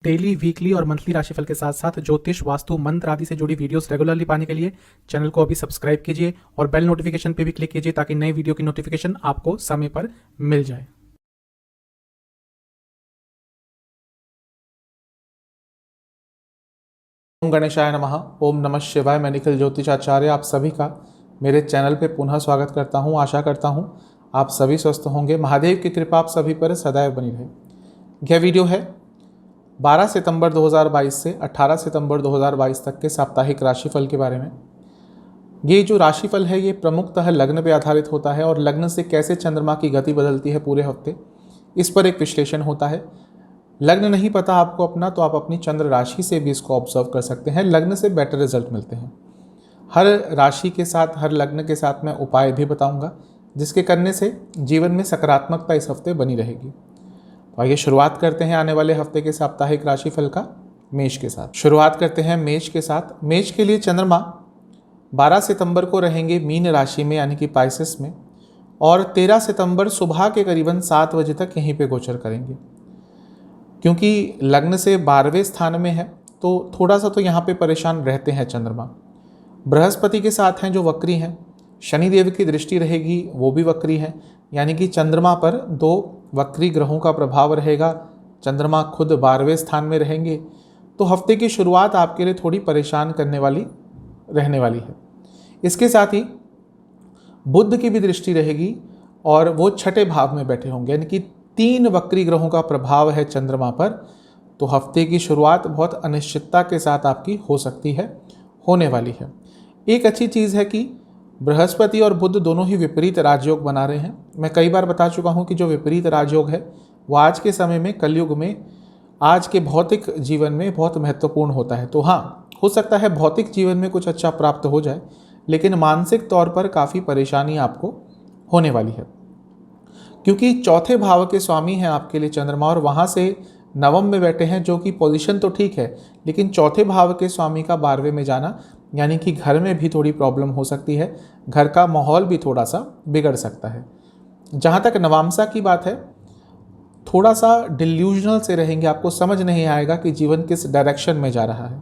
Daily, weekly और monthly राशिफल के साथ साथ ज्योतिष, वास्तु, मंत्र आदि से जुड़ी वीडियोस रेगुलरली पाने के लिए चैनल को अभी सब्सक्राइब कीजिए और बेल नोटिफिकेशन पे भी क्लिक कीजिए ताकि नई वीडियो की नोटिफिकेशन आपको समय पर मिल जाए। ओम गणेशाय नमः। ओम नमः शिवाय। मैं निखिल ज्योतिषाचार्य आप सभी का मेरे चैनल पे पुनः स्वागत करता हूँ। आशा करता हूँ आप सभी स्वस्थ होंगे। महादेव की कृपा आप सभी पर सदैव बनी रहे। यह वीडियो है 12 सितंबर 2022 से 18 सितंबर 2022 तक के साप्ताहिक राशिफल के बारे में। ये जो राशिफल है ये प्रमुखतः लग्न पे आधारित होता है और लग्न से कैसे चंद्रमा की गति बदलती है पूरे हफ्ते, इस पर एक विश्लेषण होता है। लग्न नहीं पता आपको अपना तो आप अपनी चंद्र राशि से भी इसको ऑब्जर्व कर सकते हैं। लग्न से बेटर रिजल्ट मिलते हैं। हर राशि के साथ, हर लग्न के साथ मैं उपाय भी बताऊंगा जिसके करने से जीवन में सकारात्मकता इस हफ्ते बनी रहेगी। तो आइए शुरुआत करते हैं आने वाले हफ्ते के साप्ताहिक राशिफल का मेष के साथ। शुरुआत करते हैं मेष के साथ। मेष के लिए चंद्रमा 12 सितंबर को रहेंगे मीन राशि में यानी कि पाइसेस में, और 13 सितंबर सुबह के करीबन 7 बजे तक यहीं पे गोचर करेंगे। क्योंकि लग्न से 12वें स्थान में है तो थोड़ा सा तो यहाँ पे परेशान रहते हैं चंद्रमा। बृहस्पति के साथ हैं जो वक्री हैं, शनिदेव की दृष्टि रहेगी वो भी वक्री है, यानी कि चंद्रमा पर 2 वक्री ग्रहों का प्रभाव रहेगा। चंद्रमा खुद 12वें स्थान में रहेंगे तो हफ्ते की शुरुआत आपके लिए थोड़ी परेशान करने वाली रहने वाली है। इसके साथ ही बुध की भी दृष्टि रहेगी और वो 6ठे भाव में बैठे होंगे, यानी कि 3 वक्री ग्रहों का प्रभाव है चंद्रमा पर। तो हफ्ते की शुरुआत बहुत अनिश्चितता के साथ आपकी हो सकती है, होने वाली है। एक अच्छी चीज़ है कि बृहस्पति और बुध दोनों ही विपरीत राजयोग बना रहे हैं। मैं कई बार बता चुका हूं कि जो विपरीत राजयोग है वो आज के समय में, कलयुग में, आज के भौतिक जीवन में बहुत महत्वपूर्ण होता है। तो हाँ, हो सकता है भौतिक जीवन में कुछ अच्छा प्राप्त हो जाए, लेकिन मानसिक तौर पर काफ़ी परेशानी आपको होने वाली है। क्योंकि 4थे भाव के स्वामी हैं आपके लिए चंद्रमा, और वहाँ से नवम में बैठे हैं, जो कि पोजीशन तो ठीक है, लेकिन 4थे भाव के स्वामी का 12वें में जाना, यानी कि घर में भी थोड़ी प्रॉब्लम हो सकती है। घर का माहौल भी थोड़ा सा बिगड़ सकता है। जहाँ तक नवामसा की बात है, थोड़ा सा डिल्यूजनल से रहेंगे, आपको समझ नहीं आएगा कि जीवन किस डायरेक्शन में जा रहा है।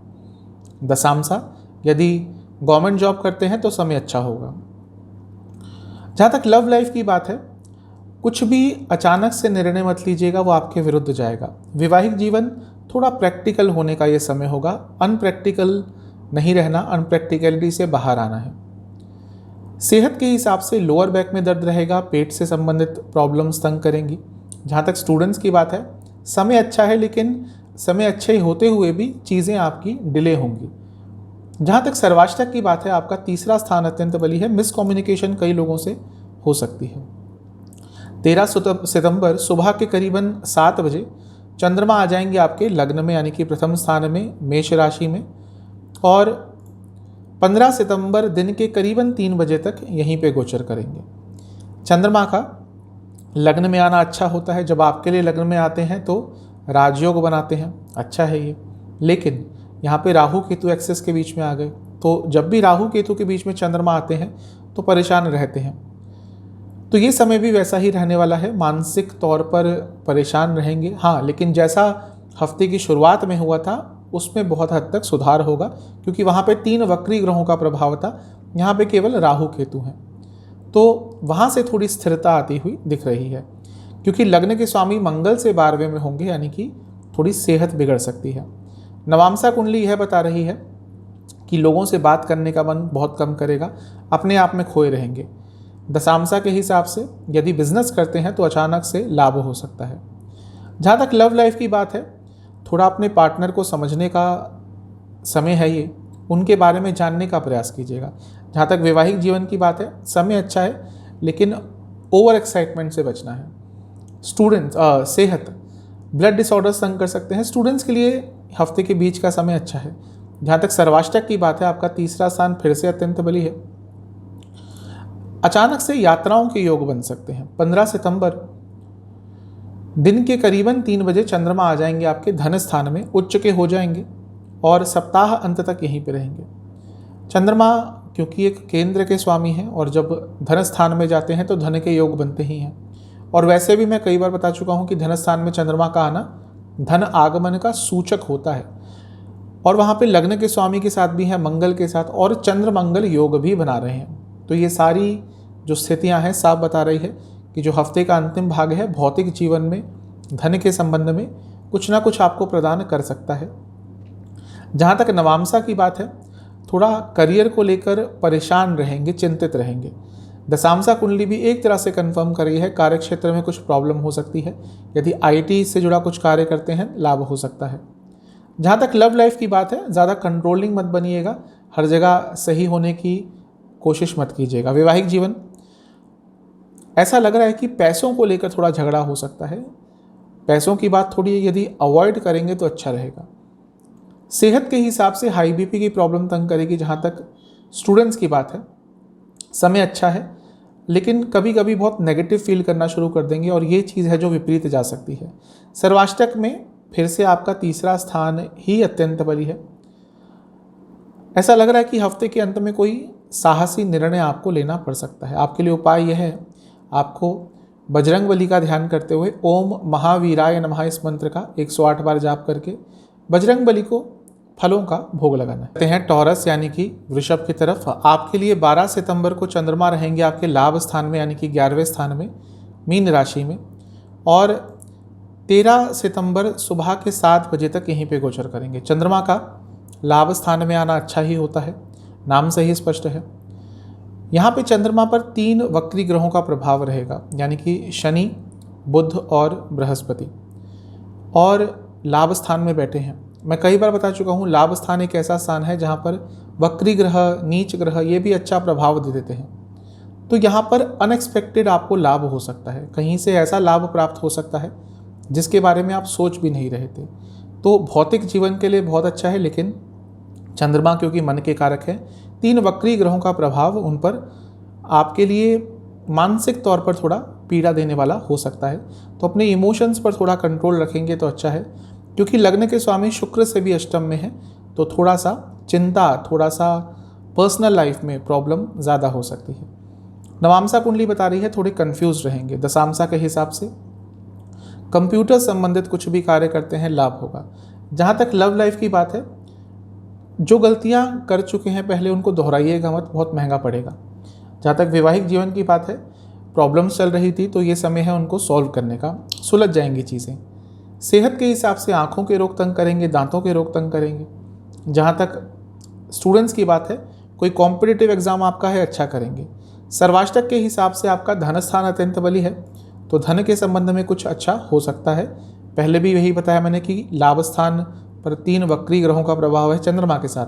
दशामसा, यदि गवर्नमेंट जॉब करते हैं तो समय अच्छा होगा। जहाँ तक लव लाइफ की बात है, कुछ भी अचानक से निर्णय मत लीजिएगा, वो आपके विरुद्ध जाएगा। वैवाहिक जीवन थोड़ा प्रैक्टिकल होने का ये समय होगा। अनप्रैक्टिकल नहीं रहना, अनप्रैक्टिकलिटी से बाहर आना है। सेहत के हिसाब से लोअर बैक में दर्द रहेगा, पेट से संबंधित प्रॉब्लम्स तंग करेंगी। जहाँ तक स्टूडेंट्स की बात है, समय अच्छा है, लेकिन समय अच्छे होते हुए भी चीज़ें आपकी डिले होंगी। जहाँ तक सर्वाष्टक की बात है, आपका 3रा स्थान अत्यंत बली है। मिसकम्युनिकेशन कई लोगों से हो सकती है। 13 सितंबर सुबह के करीबन 7 बजे चंद्रमा आ जाएंगे आपके लग्न में, यानी कि प्रथम स्थान में, मेष राशि में, और 15 सितंबर दिन के करीबन 3 बजे तक यहीं पे गोचर करेंगे। चंद्रमा का लग्न में आना अच्छा होता है। जब आपके लिए लग्न में आते हैं तो राजयोग बनाते हैं, अच्छा है ये। लेकिन यहाँ पे राहु केतु एक्सेस के बीच में आ गए, तो जब भी राहु केतु के बीच में चंद्रमा आते हैं तो परेशान रहते हैं। तो ये समय भी वैसा ही रहने वाला है, मानसिक तौर पर परेशान रहेंगे। हाँ, लेकिन जैसा हफ्ते की शुरुआत में हुआ था उसमें बहुत हद तक सुधार होगा, क्योंकि वहाँ पे 3 वक्री ग्रहों का प्रभाव था, यहाँ पे केवल राहु केतु हैं। तो वहाँ से थोड़ी स्थिरता आती हुई दिख रही है, क्योंकि लग्न के स्वामी मंगल से 12वें में होंगे, यानी कि थोड़ी सेहत बिगड़ सकती है। नवामसा कुंडली यह बता रही है कि लोगों से बात करने का मन बहुत कम करेगा, अपने आप में खोए रहेंगे। दशामसा के हिसाब से यदि बिजनेस करते हैं तो अचानक से लाभ हो सकता है। जहाँ तक लव लाइफ की बात है, थोड़ा अपने पार्टनर को समझने का समय है ये, उनके बारे में जानने का प्रयास कीजिएगा। जहाँ तक वैवाहिक जीवन की बात है, समय अच्छा है, लेकिन ओवर एक्साइटमेंट से बचना है। स्टूडेंट्स, सेहत, ब्लड डिसऑर्डर्स तंग कर सकते हैं। स्टूडेंट्स के लिए हफ्ते के बीच का समय अच्छा है। जहाँ तक सर्वाष्टक की बात है, आपका 3रा स्थान फिर से अत्यंत बली है। अचानक से यात्राओं के योग बन सकते हैं। 15 सितंबर दिन के करीबन 3 बजे चंद्रमा आ जाएंगे आपके धन स्थान में, उच्च के हो जाएंगे और सप्ताह अंत तक यहीं पे रहेंगे। चंद्रमा क्योंकि एक केंद्र के स्वामी हैं, और जब धन स्थान में जाते हैं तो धन के योग बनते ही हैं। और वैसे भी मैं कई बार बता चुका हूँ कि धन स्थान में चंद्रमा का आना धन आगमन का सूचक होता है। और वहाँ पे लग्न के स्वामी के साथ भी हैं, मंगल के साथ, और चंद्र मंगल योग भी बना रहे हैं। तो ये सारी जो स्थितियाँ हैं साफ बता रही है कि जो हफ्ते का अंतिम भाग है भौतिक जीवन में धन के संबंध में कुछ ना कुछ आपको प्रदान कर सकता है। जहाँ तक नवांशा की बात है, थोड़ा करियर को लेकर परेशान रहेंगे, चिंतित रहेंगे। दशांशा कुंडली भी एक तरह से कंफर्म कर रही है कार्य क्षेत्र में कुछ प्रॉब्लम हो सकती है। यदि आईटी से जुड़ा कुछ कार्य करते हैं लाभ हो सकता है। जहाँ तक लव लाइफ की बात है, ज़्यादा कंट्रोलिंग मत बनिएगा, हर जगह सही होने की कोशिश मत कीजिएगा। वैवाहिक जीवन ऐसा लग रहा है कि पैसों को लेकर थोड़ा झगड़ा हो सकता है। पैसों की बात थोड़ी यदि अवॉइड करेंगे तो अच्छा रहेगा। सेहत के हिसाब से हाई बीपी की प्रॉब्लम तंग करेगी। जहाँ तक स्टूडेंट्स की बात है, समय अच्छा है, लेकिन कभी कभी बहुत नेगेटिव फील करना शुरू कर देंगे और ये चीज़ है जो विपरीत जा सकती है। सर्वाष्टक में फिर से आपका तीसरा स्थान ही अत्यंत बली है। ऐसा लग रहा है कि हफ्ते के अंत में कोई साहसी निर्णय आपको लेना पड़ सकता है। आपके लिए उपाय यह है, आपको बजरंगबली का ध्यान करते हुए ओम महावीराय नमः इस मंत्र का 108 बार जाप करके बजरंगबली को फलों का भोग लगाना है। कहते हैं टॉरस यानी कि वृषभ की तरफ। आपके लिए 12 सितंबर को चंद्रमा रहेंगे आपके लाभ स्थान में यानी कि 11वें स्थान में मीन राशि में, और 13 सितंबर सुबह के 7 बजे तक यहीं पे गोचर करेंगे। चंद्रमा का लाभ स्थान में आना अच्छा ही होता है, नाम से ही स्पष्ट है। यहाँ पे चंद्रमा पर 3 वक्री ग्रहों का प्रभाव रहेगा यानी कि शनि, बुध और बृहस्पति, और लाभ स्थान में बैठे हैं। मैं कई बार बता चुका हूँ, लाभ स्थान एक ऐसा स्थान है जहाँ पर वक्री ग्रह, नीच ग्रह ये भी अच्छा प्रभाव दे देते हैं। तो यहाँ पर अनएक्सपेक्टेड आपको लाभ हो सकता है, कहीं से ऐसा लाभ प्राप्त हो सकता है जिसके बारे में आप सोच भी नहीं रहे थे। तो भौतिक जीवन के लिए बहुत अच्छा है, लेकिन चंद्रमा क्योंकि मन के कारक है, 3 वक्री ग्रहों का प्रभाव उन पर आपके लिए मानसिक तौर पर थोड़ा पीड़ा देने वाला हो सकता है। तो अपने इमोशंस पर थोड़ा कंट्रोल रखेंगे तो अच्छा है, क्योंकि लग्न के स्वामी शुक्र से भी अष्टम में है। तो थोड़ा सा चिंता, थोड़ा सा पर्सनल लाइफ में प्रॉब्लम ज़्यादा हो सकती है। नवांशा कुंडली बता रही है थोड़े कंफ्यूज रहेंगे। दशांशा के हिसाब से कंप्यूटर संबंधित कुछ भी कार्य करते हैं लाभ होगा। जहाँ तक लव लाइफ की बात है, जो गलतियाँ कर चुके हैं पहले उनको दोहराइएगा मत, बहुत महंगा पड़ेगा। जहाँ तक वैवाहिक जीवन की बात है, प्रॉब्लम्स चल रही थी तो ये समय है उनको सॉल्व करने का, सुलझ जाएंगी चीज़ें। सेहत के हिसाब से आँखों के रोग तंग करेंगे, दांतों के रोग तंग करेंगे। जहाँ तक स्टूडेंट्स की बात है, कोई कॉम्पिटिटिव एग्ज़ाम आपका है अच्छा करेंगे। सर्वाष्टक के हिसाब से आपका धन स्थान अत्यंत बली है, तो धन के संबंध में कुछ अच्छा हो सकता है। पहले भी यही बताया मैंने कि लाभ स्थान पर 3 वक्री ग्रहों का प्रभाव है चंद्रमा के साथ,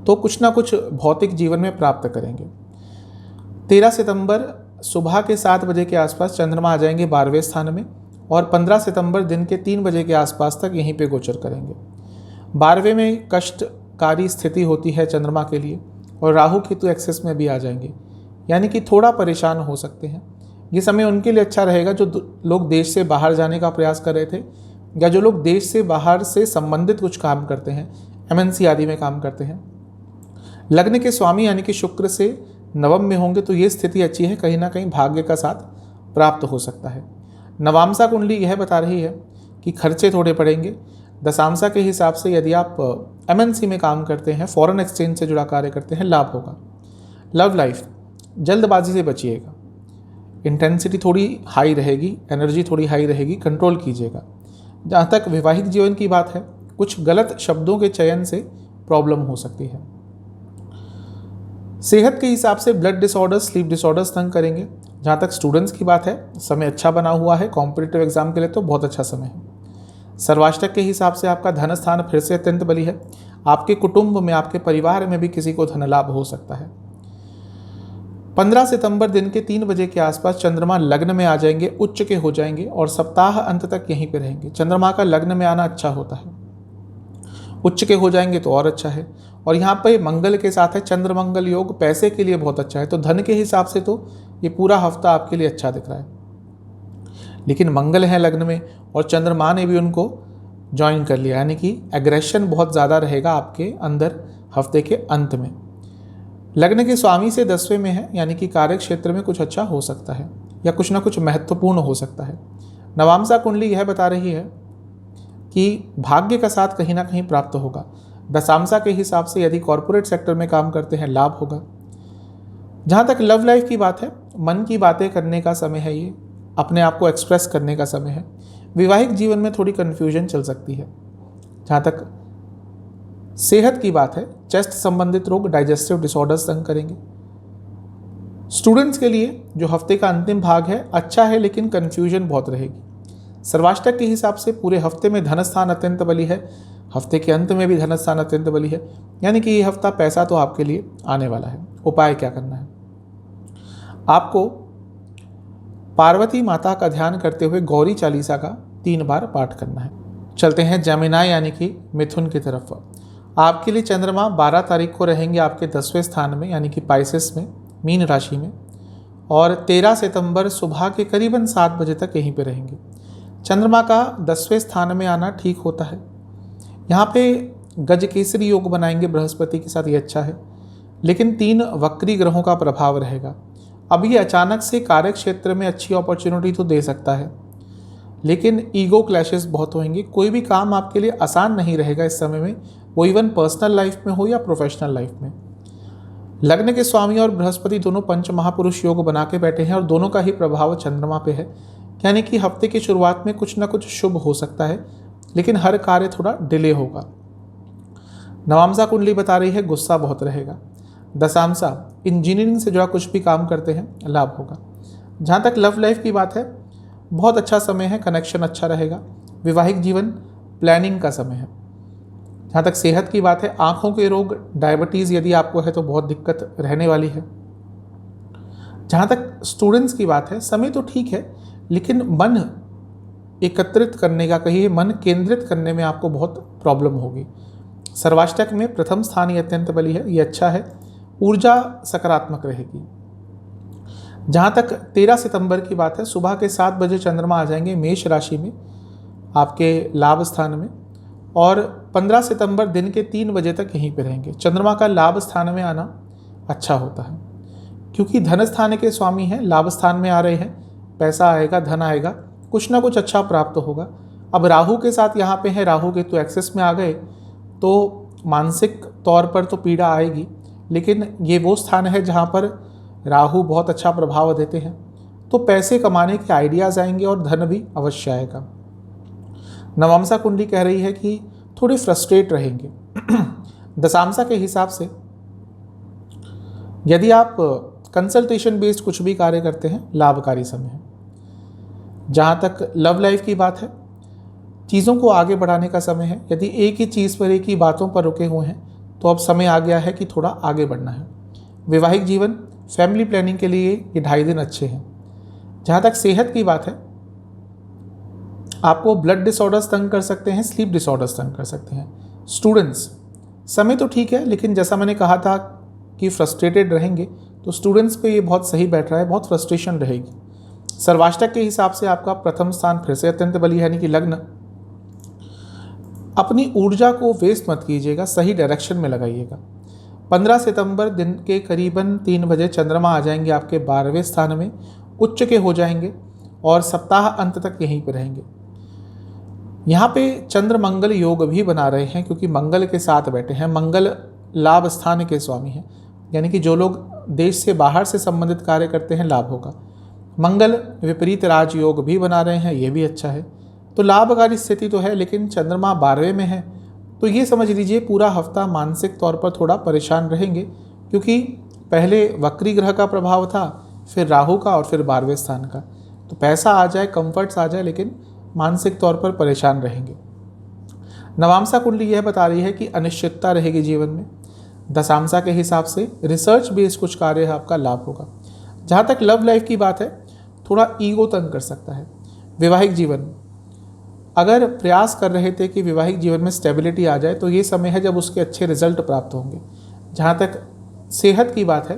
तो कुछ ना कुछ भौतिक जीवन में प्राप्त करेंगे। 13 सितंबर सुबह के 7 बजे के आसपास चंद्रमा आ जाएंगे 12वें स्थान में, और 15 सितंबर दिन के 3 बजे के आसपास तक यहीं पे गोचर करेंगे। 12वें में कष्टकारी स्थिति होती है चंद्रमा के लिए, और राहु केतु एक्सेस में भी आ जाएंगे, यानी कि थोड़ा परेशान हो सकते हैं। ये समय उनके लिए अच्छा रहेगा जो लोग देश से बाहर जाने का प्रयास कर रहे थे, या जो लोग देश से बाहर से संबंधित कुछ काम करते हैं, MNC आदि में काम करते हैं। लग्न के स्वामी यानी कि शुक्र से नवम में होंगे तो ये स्थिति अच्छी है, कहीं ना कहीं भाग्य का साथ प्राप्त हो सकता है। नवांशा कुंडली यह बता रही है कि खर्चे थोड़े पड़ेंगे। दशांशा के हिसाब से यदि आप MNC में काम करते हैं, फॉरेन एक्सचेंज से जुड़ा कार्य करते हैं, लाभ होगा। लव लाइफ, जल्दबाजी से बचिएगा, इंटेंसिटी थोड़ी हाई रहेगी, एनर्जी थोड़ी हाई रहेगी, कंट्रोल कीजिएगा। जहाँ तक वैवाहिक जीवन की बात है, कुछ गलत शब्दों के चयन से प्रॉब्लम हो सकती है। सेहत के हिसाब से ब्लड डिसऑर्डर्स, स्लीप डिसऑर्डर्स तंग करेंगे। जहाँ तक स्टूडेंट्स की बात है, समय अच्छा बना हुआ है, कॉम्पिटिटिव एग्जाम के लिए तो बहुत अच्छा समय है। सर्वाष्टक के हिसाब से आपका धन स्थान फिर से अत्यंत बली है। आपके कुटुंब में, आपके परिवार में भी किसी को धन लाभ हो सकता है। 15 सितंबर दिन के 3 बजे के आसपास चंद्रमा लग्न में आ जाएंगे, उच्च के हो जाएंगे, और सप्ताह अंत तक यहीं पे रहेंगे। चंद्रमा का लग्न में आना अच्छा होता है, उच्च के हो जाएंगे तो और अच्छा है। और यहाँ पे मंगल के साथ है चंद्र मंगल योग, पैसे के लिए बहुत अच्छा है। तो धन के हिसाब से तो ये पूरा हफ्ता आपके लिए अच्छा दिख रहा है, लेकिन मंगल है लग्न में और चंद्रमा ने भी उनको ज्वाइन कर लिया, यानी कि एग्रेशन बहुत ज़्यादा रहेगा आपके अंदर हफ्ते के अंत में। लग्न के स्वामी से 10वें में है, यानी कि कार्य क्षेत्र में कुछ अच्छा हो सकता है या कुछ ना कुछ महत्वपूर्ण हो सकता है। नवांशा कुंडली यह बता रही है कि भाग्य का साथ कहीं ना कहीं प्राप्त होगा। दशांशा के हिसाब से यदि कॉरपोरेट सेक्टर में काम करते हैं लाभ होगा। जहाँ तक लव लाइफ की बात है, मन की बातें करने का समय है, ये अपने आप को एक्सप्रेस करने का समय है। वैवाहिक जीवन में थोड़ी कन्फ्यूजन चल सकती है। जहाँ तक सेहत की बात है, चेस्ट संबंधित रोग, डाइजेस्टिव डिसऑर्डर्स तंग करेंगे। स्टूडेंट्स के लिए जो हफ्ते का अंतिम भाग है अच्छा है, लेकिन कन्फ्यूजन बहुत रहेगी। सर्वाष्टक के हिसाब से पूरे हफ्ते में धन स्थान अत्यंत बली है, हफ्ते के अंत में भी धन स्थान अत्यंत बली है, यानी कि ये हफ्ता पैसा तो आपके लिए आने वाला है। उपाय क्या करना है? आपको पार्वती माता का ध्यान करते हुए गौरी चालीसा का 3 बार पाठ करना है। चलते हैं जमिनाय यानी कि मिथुन की तरफ। आपके लिए चंद्रमा 12 तारीख को रहेंगे आपके 10वें स्थान में यानी कि पाइसेस में, मीन राशि में, और 13 सितंबर सुबह के करीबन 7 बजे तक यहीं पे रहेंगे। चंद्रमा का 10वें स्थान में आना ठीक होता है। यहाँ पे गज केसरी योग बनाएंगे बृहस्पति के साथ, ये अच्छा है, लेकिन 3 वक्री ग्रहों का प्रभाव रहेगा। अब ये अचानक से कार्य क्षेत्र में अच्छी अपॉर्चुनिटी तो दे सकता है, लेकिन ईगो क्लैशेस बहुत होंगे। कोई भी काम आपके लिए आसान नहीं रहेगा इस समय में, वो इवन पर्सनल लाइफ में हो या प्रोफेशनल लाइफ में। लग्न के स्वामी और बृहस्पति दोनों पंच महापुरुष योग बना के बैठे हैं और दोनों का ही प्रभाव चंद्रमा पे है, यानी कि हफ्ते की शुरुआत में कुछ ना कुछ शुभ हो सकता है, लेकिन हर कार्य थोड़ा डिले होगा। नवांशा कुंडली बता रही है गुस्सा बहुत रहेगा। दशांशा इंजीनियरिंग से जुड़ा कुछ भी काम करते हैं लाभ होगा। जहाँ तक लव लाइफ की बात है, बहुत अच्छा समय है, कनेक्शन अच्छा रहेगा। वैवाहिक जीवन प्लानिंग का समय है। जहाँ तक सेहत की बात है, आंखों के रोग, डायबिटीज़ यदि आपको है तो बहुत दिक्कत रहने वाली है। जहाँ तक स्टूडेंट्स की बात है, समय तो ठीक है, लेकिन मन एकत्रित करने का, कहिए मन केंद्रित करने में आपको बहुत प्रॉब्लम होगी। सर्वाष्टक में प्रथम स्थान ही अत्यंत बली है, ये अच्छा है, ऊर्जा सकारात्मक रहेगी। जहाँ तक 13 सितंबर की बात है, सुबह के 7 बजे चंद्रमा आ जाएंगे मेष राशि में आपके लाभ स्थान में, और 15 सितंबर दिन के 3 बजे तक यहीं पे रहेंगे। चंद्रमा का लाभ स्थान में आना अच्छा होता है, क्योंकि धन स्थान के स्वामी हैं, लाभ स्थान में आ रहे हैं, पैसा आएगा, धन आएगा, कुछ ना कुछ अच्छा प्राप्त होगा। अब राहु के साथ यहाँ पे है, राहु के तो एक्सेस में आ गए तो मानसिक तौर पर तो पीड़ा आएगी, लेकिन ये वो स्थान है जहाँ पर राहु बहुत अच्छा प्रभाव देते हैं, तो पैसे कमाने के आइडियाज़ आएंगे और धन भी अवश्य आएगा। नवांशा कुंडली कह रही है कि थोड़े फ्रस्ट्रेट रहेंगे। दशांशा के हिसाब से यदि आप कंसल्टेशन बेस्ड कुछ भी कार्य करते हैं लाभकारी समय है। जहाँ तक लव लाइफ की बात है, चीज़ों को आगे बढ़ाने का समय है। यदि एक ही चीज़ पर, एक ही बातों पर रुके हुए हैं तो अब समय आ गया है कि थोड़ा आगे बढ़ना है। वैवाहिक जीवन, फैमिली प्लानिंग के लिए ये 2.5 दिन अच्छे हैं। जहाँ तक सेहत की बात है, आपको ब्लड डिसऑर्डर्स तंग कर सकते हैं, स्लीप डिसऑर्डर्स तंग कर सकते हैं। स्टूडेंट्स, समय तो ठीक है, लेकिन जैसा मैंने कहा था कि फ्रस्ट्रेटेड रहेंगे, तो स्टूडेंट्स पे ये बहुत सही बैठ रहा है, बहुत फ्रस्ट्रेशन रहेगी। सर्वाष्टक के हिसाब से आपका प्रथम स्थान फिर से अत्यंत बली है, यानी कि लग्न। अपनी ऊर्जा को वेस्ट मत कीजिएगा, सही डायरेक्शन में लगाइएगा। 15 सितंबर दिन के करीबन 3 बजे चंद्रमा आ जाएंगे आपके 12वें स्थान में, उच्च के हो जाएंगे और सप्ताह अंत तक यहीं पर रहेंगे। यहाँ पे चंद्र मंगल योग भी बना रहे हैं, क्योंकि मंगल के साथ बैठे हैं। मंगल लाभ स्थान के स्वामी हैं, यानी कि जो लोग देश से बाहर से संबंधित कार्य करते हैं लाभ होगा। मंगल विपरीत राजयोग भी बना रहे हैं, ये भी अच्छा है, तो लाभकारी स्थिति तो है, लेकिन चंद्रमा 12वें में है, तो ये समझ लीजिए पूरा हफ्ता मानसिक तौर पर थोड़ा परेशान रहेंगे, क्योंकि पहले वक्री ग्रह का प्रभाव था, फिर राहु का और फिर 12वें स्थान का। तो पैसा आ जाए, कंफर्ट्स आ जाए, लेकिन मानसिक तौर पर परेशान रहेंगे। नवांशा कुंडली यह बता रही है कि अनिश्चितता रहेगी जीवन में। दशांशा के हिसाब से रिसर्च बेस्ड कुछ कार्य है, आपका लाभ होगा। जहाँ तक लव लाइफ की बात है, थोड़ा ईगो तंग कर सकता है। वैवाहिक जीवन, अगर प्रयास कर रहे थे कि वैवाहिक जीवन में स्टेबिलिटी आ जाए, तो ये समय है जब उसके अच्छे रिजल्ट प्राप्त होंगे। जहाँ तक सेहत की बात है,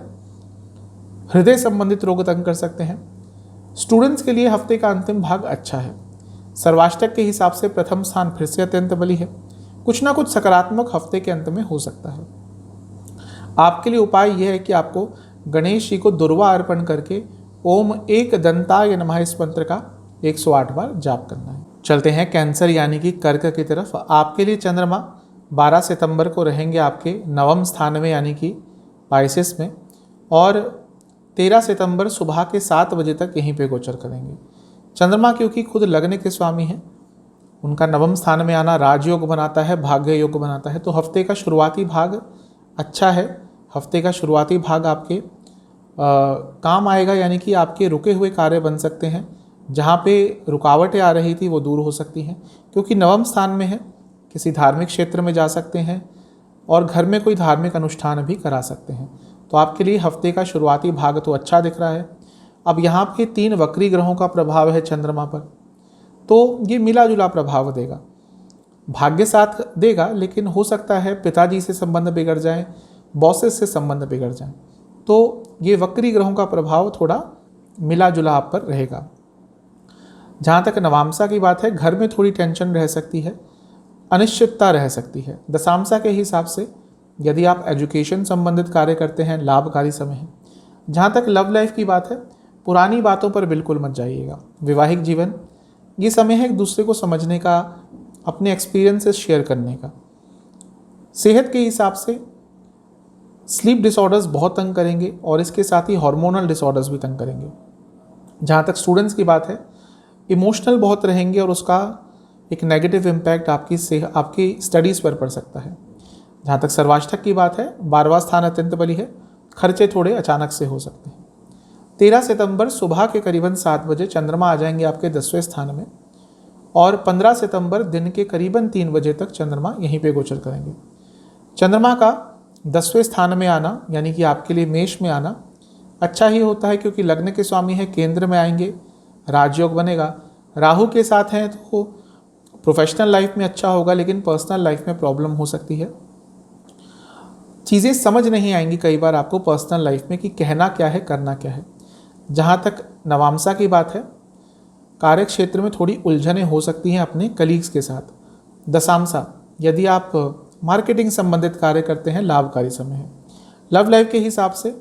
हृदय संबंधित रोग तंग कर सकते हैं। स्टूडेंट्स के लिए हफ्ते का अंतिम भाग अच्छा है। सर्वाष्टक के हिसाब से प्रथम स्थान फिर से अत्यंत बली है। कुछ ना कुछ सकारात्मक हफ्ते के अंत में हो सकता है। आपके लिए उपाय यह है कि आपको गणेश जी को दुर्वा अर्पण करके ओम एक दंताय नमः इस मंत्र का 108 बार जाप करना है। चलते हैं कैंसर यानी कि कर्क की तरफ। आपके लिए चंद्रमा 12 सितंबर को रहेंगे आपके नवम स्थान में यानी कि पाइसेस में, और 13 सितंबर सुबह के 7 बजे तक यहीं पे गोचर करेंगे। चंद्रमा क्योंकि खुद लग्न के स्वामी हैं, उनका नवम स्थान में आना राजयोग बनाता है, भाग्य योग बनाता है। तो हफ्ते का शुरुआती भाग अच्छा है, हफ्ते का शुरुआती भाग आपके काम आएगा, यानी कि आपके रुके हुए कार्य बन सकते हैं। जहाँ पे रुकावटें आ रही थी वो दूर हो सकती हैं, क्योंकि नवम स्थान में है। किसी धार्मिक क्षेत्र में जा सकते हैं और घर में कोई धार्मिक अनुष्ठान भी करा सकते हैं। तो आपके लिए हफ्ते का शुरुआती भाग तो अच्छा दिख रहा है। अब यहाँ पे 3 वक्री ग्रहों का प्रभाव है चंद्रमा पर, तो ये मिला जुला प्रभाव देगा। भाग्य साथ देगा, लेकिन हो सकता है पिताजी से संबंध बिगड़ जाएं, बॉसेस से संबंध बिगड़ जाएं। तो ये वक्री ग्रहों का प्रभाव थोड़ा मिला जुला आप पर रहेगा। जहाँ तक नवामसा की बात है, घर में थोड़ी टेंशन रह सकती है, अनिश्चितता रह सकती है। दशामसा के हिसाब से यदि आप एजुकेशन संबंधित कार्य करते हैं, लाभकारी समय है। जहाँ तक लव लाइफ की बात है, पुरानी बातों पर बिल्कुल मत जाइएगा। वैवाहिक जीवन, ये समय है एक दूसरे को समझने का, अपने एक्सपीरियंसेस शेयर करने का। सेहत के हिसाब से स्लीप डिसऑर्डर्स बहुत तंग करेंगे, और इसके साथ ही हार्मोनल डिसऑर्डर्स भी तंग करेंगे। जहाँ तक स्टूडेंट्स की बात है, इमोशनल बहुत रहेंगे और उसका एक नेगेटिव इम्पैक्ट आपकी स्टडीज़ पर पड़ सकता है। जहाँ तक सर्वाष्टक की बात है, 12वां स्थान अत्यंत बली है, खर्चे थोड़े अचानक से हो सकते हैं। 13 सितंबर सुबह के करीबन 7 बजे चंद्रमा आ जाएंगे आपके 10वें स्थान में, और 15 सितंबर दिन के करीबन 3 बजे तक चंद्रमा यहीं पे गोचर करेंगे। चंद्रमा का 10वें स्थान में आना यानी कि आपके लिए मेष में आना अच्छा ही होता है, क्योंकि लग्न के स्वामी है, केंद्र में आएंगे, राजयोग बनेगा। राहु के साथ हैं तो प्रोफेशनल लाइफ में अच्छा होगा, लेकिन पर्सनल लाइफ में प्रॉब्लम हो सकती है। चीज़ें समझ नहीं आएंगी कई बार आपको पर्सनल लाइफ में कि कहना क्या है, करना क्या है। जहाँ तक नवामसा की बात है, कार्य क्षेत्र में थोड़ी उलझनें हो सकती हैं अपने कलीग्स के साथ। दशामसा, यदि आप मार्केटिंग संबंधित कार्य करते हैं, लाभकारी समय है। लव लाइफ के हिसाब से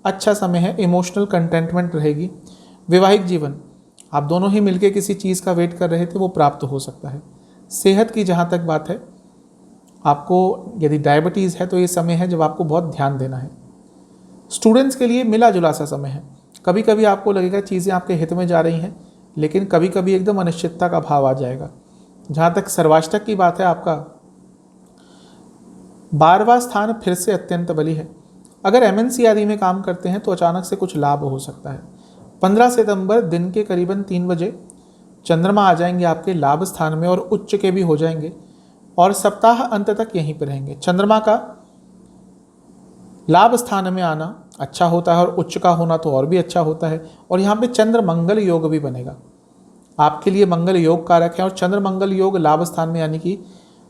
अच्छा समय है, इमोशनल कंटेंटमेंट रहेगी। वैवाहिक जीवन, आप दोनों ही मिलकर किसी चीज़ का वेट कर रहे थे, वो प्राप्त हो सकता है। सेहत की जहाँ तक बात है, आपको यदि डायबिटीज़ है तो ये समय है जब आपको बहुत ध्यान देना है। स्टूडेंट्स के लिए मिला जुला सा समय है। कभी कभी आपको लगेगा चीज़ें आपके हित में जा रही हैं, लेकिन कभी कभी एकदम अनिश्चितता का भाव आ जाएगा। जहाँ तक सर्वाष्टक की बात है, आपका 12वां स्थान फिर से अत्यंत बली है। अगर MNC आदि में काम करते हैं तो अचानक से कुछ लाभ हो सकता है। 15 सितंबर दिन के करीबन 3 बजे चंद्रमा आ जाएंगे आपके लाभ स्थान में, और उच्च के भी हो जाएंगे, और सप्ताह अंत तक यहीं पर रहेंगे। चंद्रमा का लाभ स्थान में आना अच्छा होता है, और उच्च का होना तो और भी अच्छा होता है। और यहाँ पे चंद्र मंगल योग भी बनेगा, आपके लिए मंगल योग कारक है। और चंद्र मंगल योग लाभ स्थान में, यानी कि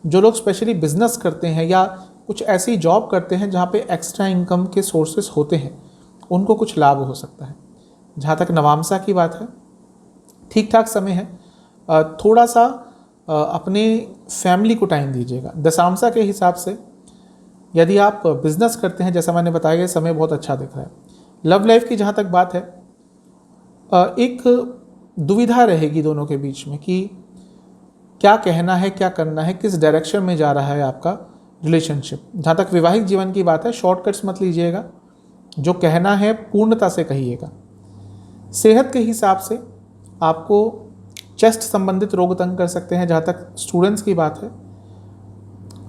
जो लोग स्पेशली बिजनेस करते हैं या कुछ ऐसी जॉब करते हैं जहाँ पे एक्स्ट्रा इनकम के सोर्सेस होते हैं, उनको कुछ लाभ हो सकता है। जहाँ तक नवामसा की बात है, ठीक ठाक समय है। थोड़ा सा अपने फैमिली को टाइम दीजिएगा। दशामसा के हिसाब से यदि आप बिजनेस करते हैं, जैसा मैंने बताया गया, समय बहुत अच्छा दिख रहा है। लव लाइफ की जहाँ तक बात है, एक दुविधा रहेगी दोनों के बीच में कि क्या कहना है, क्या करना है, किस डायरेक्शन में जा रहा है आपका रिलेशनशिप। जहाँ तक वैवाहिक जीवन की बात है, शॉर्टकट्स मत लीजिएगा, जो कहना है पूर्णता से कहिएगा। सेहत के हिसाब से आपको चेस्ट संबंधित रोग तंग कर सकते हैं। जहाँ तक स्टूडेंट्स की बात है,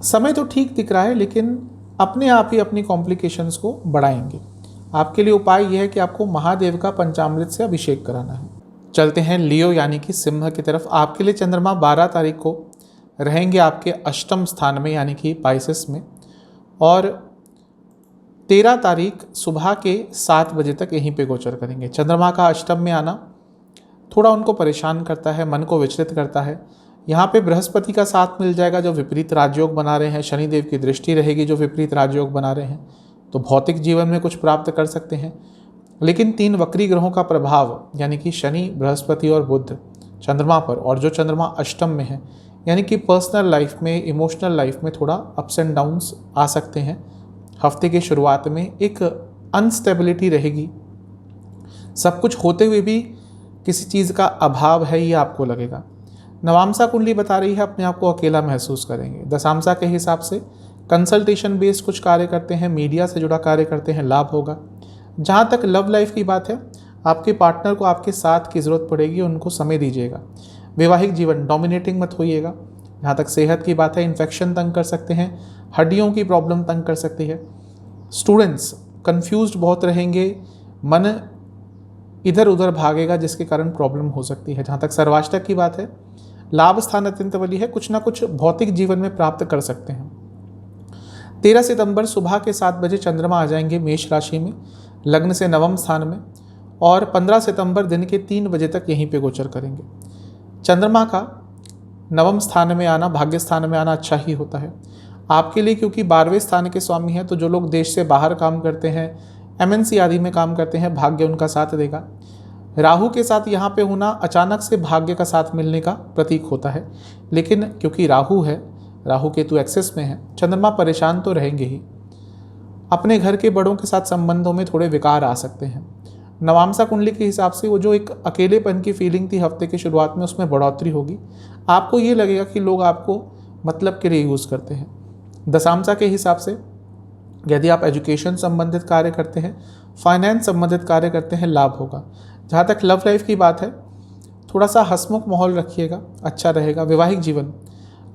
समय तो ठीक दिख रहा है, लेकिन अपने आप ही अपनी कॉम्प्लिकेशंस को बढ़ाएंगे। आपके लिए उपाय यह है कि आपको महादेव का पंचामृत से अभिषेक कराना है। चलते हैं लियो यानी कि सिंह की तरफ। आपके लिए चंद्रमा 12 तारीख को रहेंगे आपके अष्टम स्थान में यानी कि पाइसेस में, और 13 तारीख सुबह के 7 बजे तक यहीं पे गोचर करेंगे। चंद्रमा का अष्टम में आना थोड़ा उनको परेशान करता है, मन को विचलित करता है। यहाँ पे बृहस्पति का साथ मिल जाएगा जो विपरीत राजयोग बना रहे हैं, शनिदेव की दृष्टि रहेगी जो विपरीत राजयोग बना रहे हैं, तो भौतिक जीवन में कुछ प्राप्त कर सकते हैं। लेकिन 3 वक्री ग्रहों का प्रभाव यानी कि शनि, बृहस्पति और बुध चंद्रमा पर, और जो चंद्रमा अष्टम में है, यानी कि पर्सनल लाइफ में, इमोशनल लाइफ में थोड़ा अप्स एंड डाउन्स आ सकते हैं। हफ्ते की शुरुआत में एक अनस्टेबिलिटी रहेगी, सब कुछ होते हुए भी किसी चीज़ का अभाव है, ये आपको लगेगा। नवामसा कुंडली बता रही है अपने आप को अकेला महसूस करेंगे। दशामसा के हिसाब से कंसल्टेशन बेस्ड कुछ कार्य करते हैं, मीडिया से जुड़ा कार्य करते हैं, लाभ होगा। जहाँ तक लव लाइफ की बात है, आपके पार्टनर को आपके साथ की ज़रूरत पड़ेगी, उनको समय दीजिएगा। वैवाहिक जीवन डोमिनेटिंग मत होइएगा। जहाँ तक सेहत की बात है, इन्फेक्शन तंग कर सकते हैं, हड्डियों की प्रॉब्लम तंग कर सकती है। स्टूडेंट्स कंफ्यूज्ड बहुत रहेंगे, मन इधर उधर भागेगा जिसके कारण प्रॉब्लम हो सकती है। जहाँ तक सर्वाष्टक की बात है, लाभ स्थान अत्यंत बली है, कुछ ना कुछ भौतिक जीवन में प्राप्त कर सकते हैं। 13 सितंबर सुबह के 7 बजे चंद्रमा आ जाएंगे मेष राशि में, लग्न से नवम स्थान में, और 15 सितंबर दिन के 3 बजे तक यहीं पे गोचर करेंगे। चंद्रमा का नवम स्थान में आना, भाग्य स्थान में आना अच्छा ही होता है आपके लिए, क्योंकि 12वें स्थान के स्वामी हैं। तो जो लोग देश से बाहर काम करते हैं, MNC आदि में काम करते हैं, भाग्य उनका साथ देगा। राहु के साथ यहाँ पे होना अचानक से भाग्य का साथ मिलने का प्रतीक होता है, लेकिन क्योंकि राहु है, राहु केतु एक्सेस में है, चंद्रमा परेशान तो रहेंगे ही। अपने घर के बड़ों के साथ संबंधों में थोड़े विकार आ सकते हैं। नवामसा कुंडली के हिसाब से वो जो एक अकेलेपन की फीलिंग थी हफ्ते की शुरुआत में, उसमें बढ़ोतरी होगी। आपको ये लगेगा कि लोग आपको मतलब के लिए यूज़ करते हैं। दशामसा के हिसाब से यदि आप एजुकेशन संबंधित कार्य करते हैं, फाइनेंस संबंधित कार्य करते हैं, लाभ होगा। जहाँ तक लव लाइफ की बात है, थोड़ा सा हंसमुख माहौल रखिएगा, अच्छा रहेगा। वैवाहिक जीवन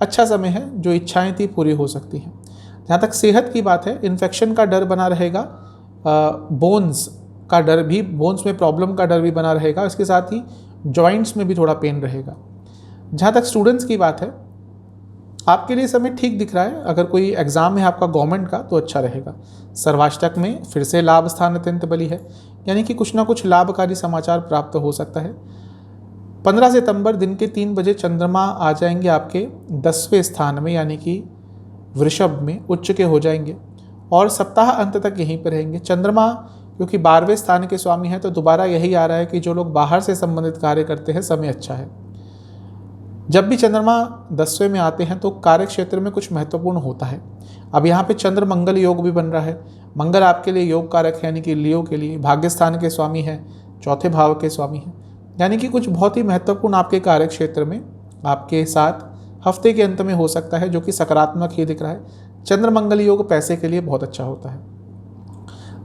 अच्छा समय है, जो इच्छाएं थी पूरी हो सकती हैं। जहाँ तक सेहत की बात है, इन्फेक्शन का डर बना रहेगा, बोन्स का डर भी, बोन्स में प्रॉब्लम का डर भी बना रहेगा, इसके साथ ही जॉइंट्स में भी थोड़ा पेन रहेगा। जहाँ तक स्टूडेंट्स की बात है, आपके लिए समय ठीक दिख रहा है। अगर कोई एग्ज़ाम है आपका गवर्नमेंट का तो अच्छा रहेगा। सर्वाष्टक में फिर से लाभ स्थान अत्यंत बली है, यानी कि कुछ ना कुछ लाभकारी समाचार प्राप्त हो सकता है। 15 सितंबर दिन के 3 बजे चंद्रमा आ जाएंगे आपके 10वें स्थान में, यानी कि वृषभ में उच्च के हो जाएंगे, और सप्ताह अंत तक यहीं पर रहेंगे। चंद्रमा क्योंकि 12वें स्थान के स्वामी हैं, तो दोबारा यही आ रहा है कि जो लोग बाहर से संबंधित कार्य करते हैं, समय अच्छा है। जब भी चंद्रमा 10वें में आते हैं तो कार्य क्षेत्र में कुछ महत्वपूर्ण होता है। अब यहाँ पे चंद्र मंगल योग भी बन रहा है। मंगल आपके लिए योग कारक है, यानी कि लियो के लिए भाग्य स्थान के स्वामी हैं, चौथे भाव के स्वामी हैं, यानी कि कुछ बहुत ही महत्वपूर्ण आपके कार्य क्षेत्र में आपके साथ हफ्ते के अंत में हो सकता है, जो कि सकारात्मक ही दिख रहा है। चंद्र मंगल योग पैसे के लिए बहुत अच्छा होता है।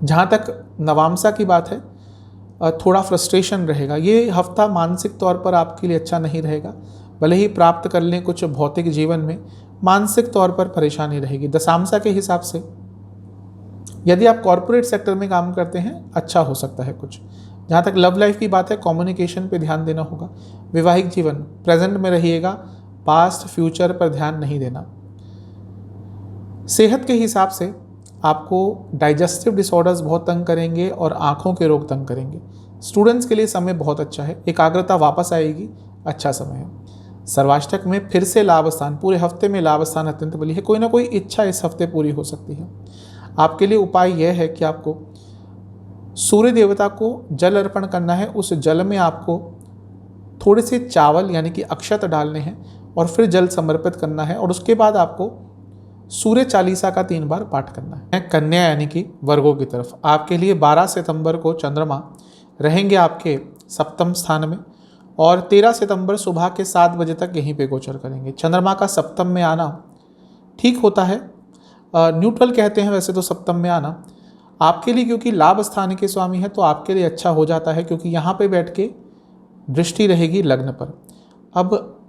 जहाँ तक नवामसा की बात है, थोड़ा फ्रस्ट्रेशन रहेगा। ये हफ्ता मानसिक तौर पर आपके लिए अच्छा नहीं रहेगा। भले ही प्राप्त कर लें कुछ भौतिक जीवन में, मानसिक तौर पर परेशानी रहेगी। दशामसा के हिसाब से यदि आप कॉरपोरेट सेक्टर में काम करते हैं, अच्छा हो सकता है कुछ। जहाँ तक लव लाइफ की बात है, कम्युनिकेशन पे ध्यान देना होगा। वैवाहिक जीवन प्रेजेंट में रहिएगा, पास्ट फ्यूचर पर ध्यान नहीं देना। सेहत के हिसाब से आपको डाइजेस्टिव डिसऑर्डर्स बहुत तंग करेंगे और आँखों के रोग तंग करेंगे। स्टूडेंट्स के लिए समय बहुत अच्छा है, एकाग्रता वापस आएगी, अच्छा समय है। सर्वाष्टक में फिर से लाभ स्थान, पूरे हफ्ते में लाभ स्थान अत्यंत बली है। कोई ना कोई इच्छा इस हफ्ते पूरी हो सकती है। आपके लिए उपाय यह है कि आपको सूर्य देवता को जल अर्पण करना है। उस जल में आपको थोड़े से चावल यानी कि अक्षत डालने हैं और फिर जल समर्पित करना है, और उसके बाद आपको सूर्य चालीसा का 3 बार पाठ करना है। कन्या यानी कि वर्गों की तरफ आपके लिए 12 सितंबर को चंद्रमा रहेंगे आपके सप्तम स्थान में, और 13 सितंबर सुबह के 7 बजे तक यहीं पे गोचर करेंगे। चंद्रमा का सप्तम में आना ठीक होता है, न्यूट्रल कहते हैं वैसे तो सप्तम में आना आपके लिए, क्योंकि लाभ स्थान के स्वामी है तो आपके लिए अच्छा हो जाता है, क्योंकि यहाँ पे बैठ के दृष्टि रहेगी लग्न पर। अब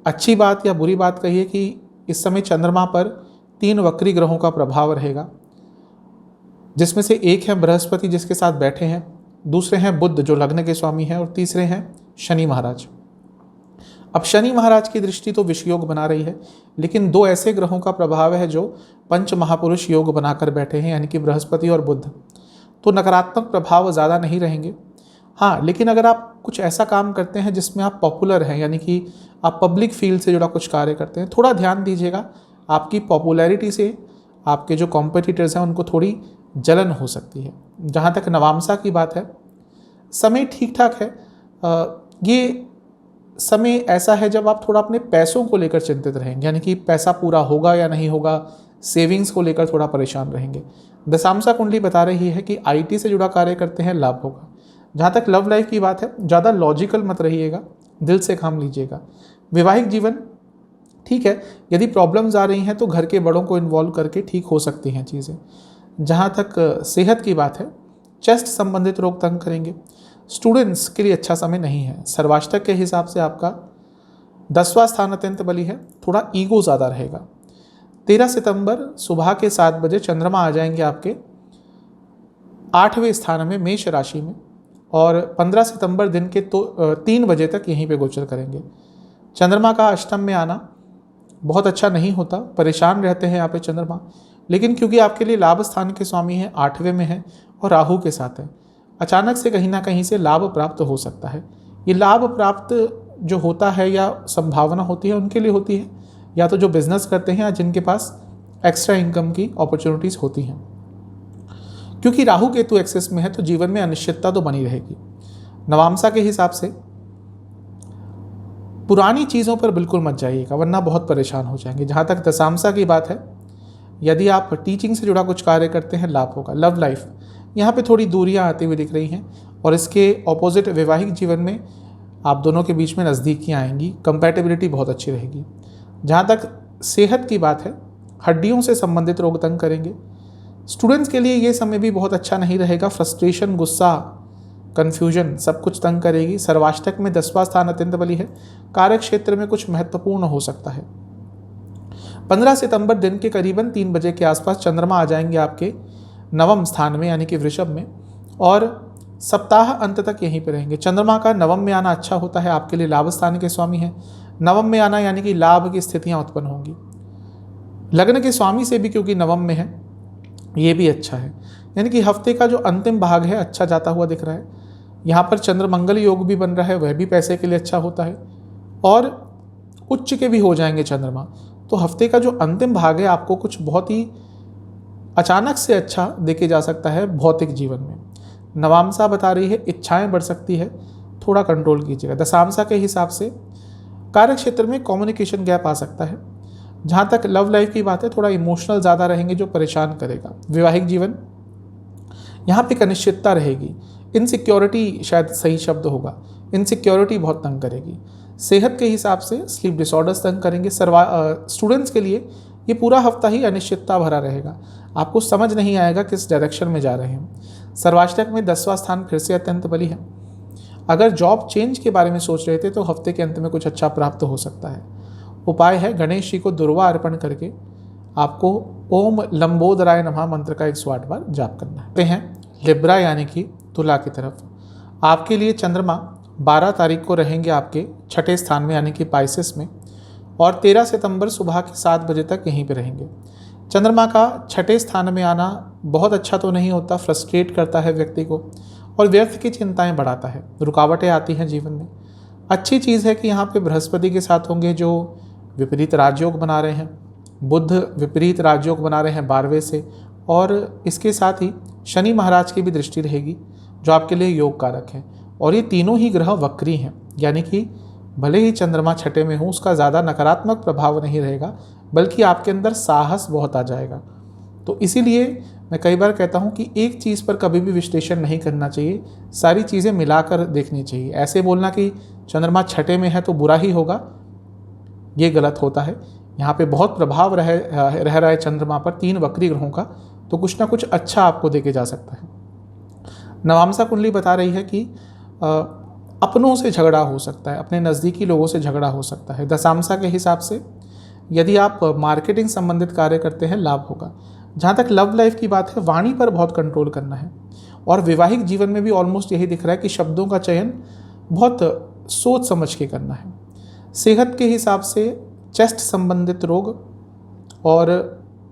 अच्छी बात या बुरी बात कहिए कि इस समय चंद्रमा पर 3 वक्री ग्रहों का प्रभाव रहेगा, जिसमें से एक है बृहस्पति जिसके साथ बैठे हैं, दूसरे हैं बुध जो लग्न के स्वामी हैं, और तीसरे हैं शनि महाराज। अब शनि महाराज की दृष्टि तो विष योग बना रही है, लेकिन 2 ऐसे ग्रहों का प्रभाव है जो पंच महापुरुष योग बनाकर बैठे हैं, यानी कि बृहस्पति और बुध। तो नकारात्मक प्रभाव ज़्यादा नहीं रहेंगे। हाँ, लेकिन अगर आप कुछ ऐसा काम करते हैं जिसमें आप पॉपुलर हैं, यानी कि आप पब्लिक फील्ड से जुड़ा कुछ कार्य करते हैं, थोड़ा ध्यान दीजिएगा। आपकी पॉपुलैरिटी से आपके जो कॉम्पिटिटर्स हैं उनको थोड़ी जलन हो सकती है। जहाँ तक नवामसा की बात है, समय ठीक ठाक है। ये समय ऐसा है जब आप थोड़ा अपने पैसों को लेकर चिंतित रहेंगे, यानी कि पैसा पूरा होगा या नहीं होगा, सेविंग्स को लेकर थोड़ा परेशान रहेंगे। दशामसा कुंडली बता रही है कि IT से जुड़ा कार्य करते हैं, लाभ होगा। जहाँ तक लव लाइफ की बात है, ज़्यादा लॉजिकल मत रहिएगा, दिल से काम लीजिएगा। वैवाहिक जीवन ठीक है, यदि प्रॉब्लम्स आ रही हैं तो घर के बड़ों को इन्वॉल्व करके ठीक हो सकती हैं चीज़ें। जहाँ तक सेहत की बात है, चेस्ट संबंधित रोग तंग करेंगे। स्टूडेंट्स के लिए अच्छा समय नहीं है। सर्वाष्टक के हिसाब से आपका 10वां स्थान अत्यंत बली है, थोड़ा ईगो ज़्यादा रहेगा। 13 सितंबर सुबह के 7 बजे चंद्रमा आ जाएंगे आपके 8वें स्थान में मेष राशि में, और 15 सितंबर दिन के 3 बजे तक यहीं पे गोचर करेंगे। चंद्रमा का अष्टम में आना बहुत अच्छा नहीं होता, परेशान रहते हैं यहाँ पे चंद्रमा, लेकिन क्योंकि आपके लिए लाभ स्थान के स्वामी हैं, 8वें में है और राहु के साथ है, अचानक से कहीं ना कहीं से लाभ प्राप्त हो सकता है। ये लाभ प्राप्त जो होता है या संभावना होती है उनके लिए होती है, या तो जो बिजनेस करते हैं या जिनके पास एक्स्ट्रा इनकम की अपॉर्चुनिटीज़ होती हैं। क्योंकि राहु केतु एक्सेस में है तो जीवन में अनिश्चितता तो बनी रहेगी। नवामसा के हिसाब से पुरानी चीज़ों पर बिल्कुल मत जाइएगा, वरना बहुत परेशान हो जाएंगे। जहाँ तक दशामसा की बात है, यदि आप टीचिंग से जुड़ा कुछ कार्य करते हैं लाभ होगा। लव लाइफ, यहाँ पे थोड़ी दूरियाँ आती हुई दिख रही हैं, और इसके ऑपोजिट वैवाहिक जीवन में आप दोनों के बीच में नज़दीकियाँ आएंगी, कंपैटिबिलिटी बहुत अच्छी रहेगी। जहाँ तक सेहत की बात है, हड्डियों से संबंधित रोग तंग करेंगे। स्टूडेंट्स के लिए ये समय भी बहुत अच्छा नहीं रहेगा। फ्रस्ट्रेशन, गुस्सा, कन्फ्यूजन सब कुछ तंग करेगी। सर्वाष्टक में 10वां स्थान अत्यंत बली है, कार्य क्षेत्र में कुछ महत्वपूर्ण हो सकता है। 15 सितंबर दिन के करीबन 3 बजे के आसपास चंद्रमा आ जाएंगे आपके 9वें स्थान में यानी कि वृषभ में, और सप्ताह अंत तक यहीं पे रहेंगे। चंद्रमा का 9वें में आना अच्छा होता है, आपके लिए लाभ स्थान के स्वामी हैं। 9वें में आना यानी कि लाभ की स्थितियां उत्पन्न होंगी। लग्न के स्वामी से भी क्योंकि 9वें में है, ये भी अच्छा है, यानी कि हफ्ते का जो अंतिम भाग है अच्छा जाता हुआ दिख रहा है। यहाँ पर चंद्र मंगल योग भी बन रहा है, वह भी पैसे के लिए अच्छा होता है, और उच्च के भी हो जाएंगे चंद्रमा। तो हफ्ते का जो अंतिम भाग है आपको कुछ बहुत ही अचानक से अच्छा देखे जा सकता है भौतिक जीवन में। नवामसा बता रही है इच्छाएं बढ़ सकती है, थोड़ा कंट्रोल कीजिएगा। दशामसा के हिसाब से कार्य क्षेत्र में कम्युनिकेशन गैप आ सकता है। जहाँ तक लव लाइफ की बात है, थोड़ा इमोशनल ज़्यादा रहेंगे जो परेशान करेगा। वैवाहिक जीवन, यहाँ पे अनिश्चितता रहेगी। इनसिक्योरिटी शायद सही शब्द होगा, इनसिक्योरिटी बहुत तंग करेगी। सेहत के हिसाब से स्लीप डिसऑर्डर्स तंग करेंगे। स्टूडेंट्स के लिए ये पूरा हफ्ता ही अनिश्चितता भरा रहेगा, आपको समझ नहीं आएगा किस डायरेक्शन में जा रहे हैं। सर्वाष्टक में 10वां स्थान फिर से अत्यंत बली है। अगर जॉब चेंज के बारे में सोच रहे थे तो हफ्ते के अंत में कुछ अच्छा प्राप्त हो सकता है। उपाय है गणेश जी को दुर्वा अर्पण करके आपको ओम लंबोदराय नमः मंत्र का 108 बार जाप करना है। हैं लिब्रा यानी कि तुला की तरफ, आपके लिए चंद्रमा 12 तारीख को रहेंगे आपके 6ठे स्थान में यानी कि पाइसेस में, और 13 सितंबर सुबह के 7 बजे तक यहीं पे रहेंगे। चंद्रमा का 6ठे स्थान में आना बहुत अच्छा तो नहीं होता, फ्रस्ट्रेट करता है व्यक्ति को और व्यर्थ की चिंताएं बढ़ाता है, रुकावटें आती हैं जीवन में। अच्छी चीज़ है कि यहाँ पे बृहस्पति के साथ होंगे जो विपरीत राजयोग बना रहे हैं, बुध विपरीत राजयोग बना रहे हैं 12वें से, और इसके साथ ही शनि महाराज की भी दृष्टि रहेगी जो आपके लिए योग कारक है। और ये तीनों ही ग्रह वक्री हैं, यानी कि भले ही चंद्रमा 6ठे में हो उसका ज़्यादा नकारात्मक प्रभाव नहीं रहेगा, बल्कि आपके अंदर साहस बहुत आ जाएगा। तो इसीलिए मैं कई बार कहता हूँ कि एक चीज़ पर कभी भी विश्लेषण नहीं करना चाहिए, सारी चीज़ें मिलाकर देखनी चाहिए। ऐसे बोलना कि चंद्रमा 6ठे में है तो बुरा ही होगा, ये गलत होता है। यहाँ पे बहुत प्रभाव रह रहा है चंद्रमा पर 3 वक्री ग्रहों का, तो कुछ ना कुछ अच्छा आपको देके जा सकता है। नवामसा कुंडली बता रही है कि अपनों से झगड़ा हो सकता है, अपने नज़दीकी लोगों से झगड़ा हो सकता है। दशामसा के हिसाब से यदि आप मार्केटिंग संबंधित कार्य करते हैं लाभ होगा। जहाँ तक लव लाइफ की बात है, वाणी पर बहुत कंट्रोल करना है, और वैवाहिक जीवन में भी ऑलमोस्ट यही दिख रहा है कि शब्दों का चयन बहुत सोच समझ के करना है। सेहत के हिसाब से चेस्ट संबंधित रोग और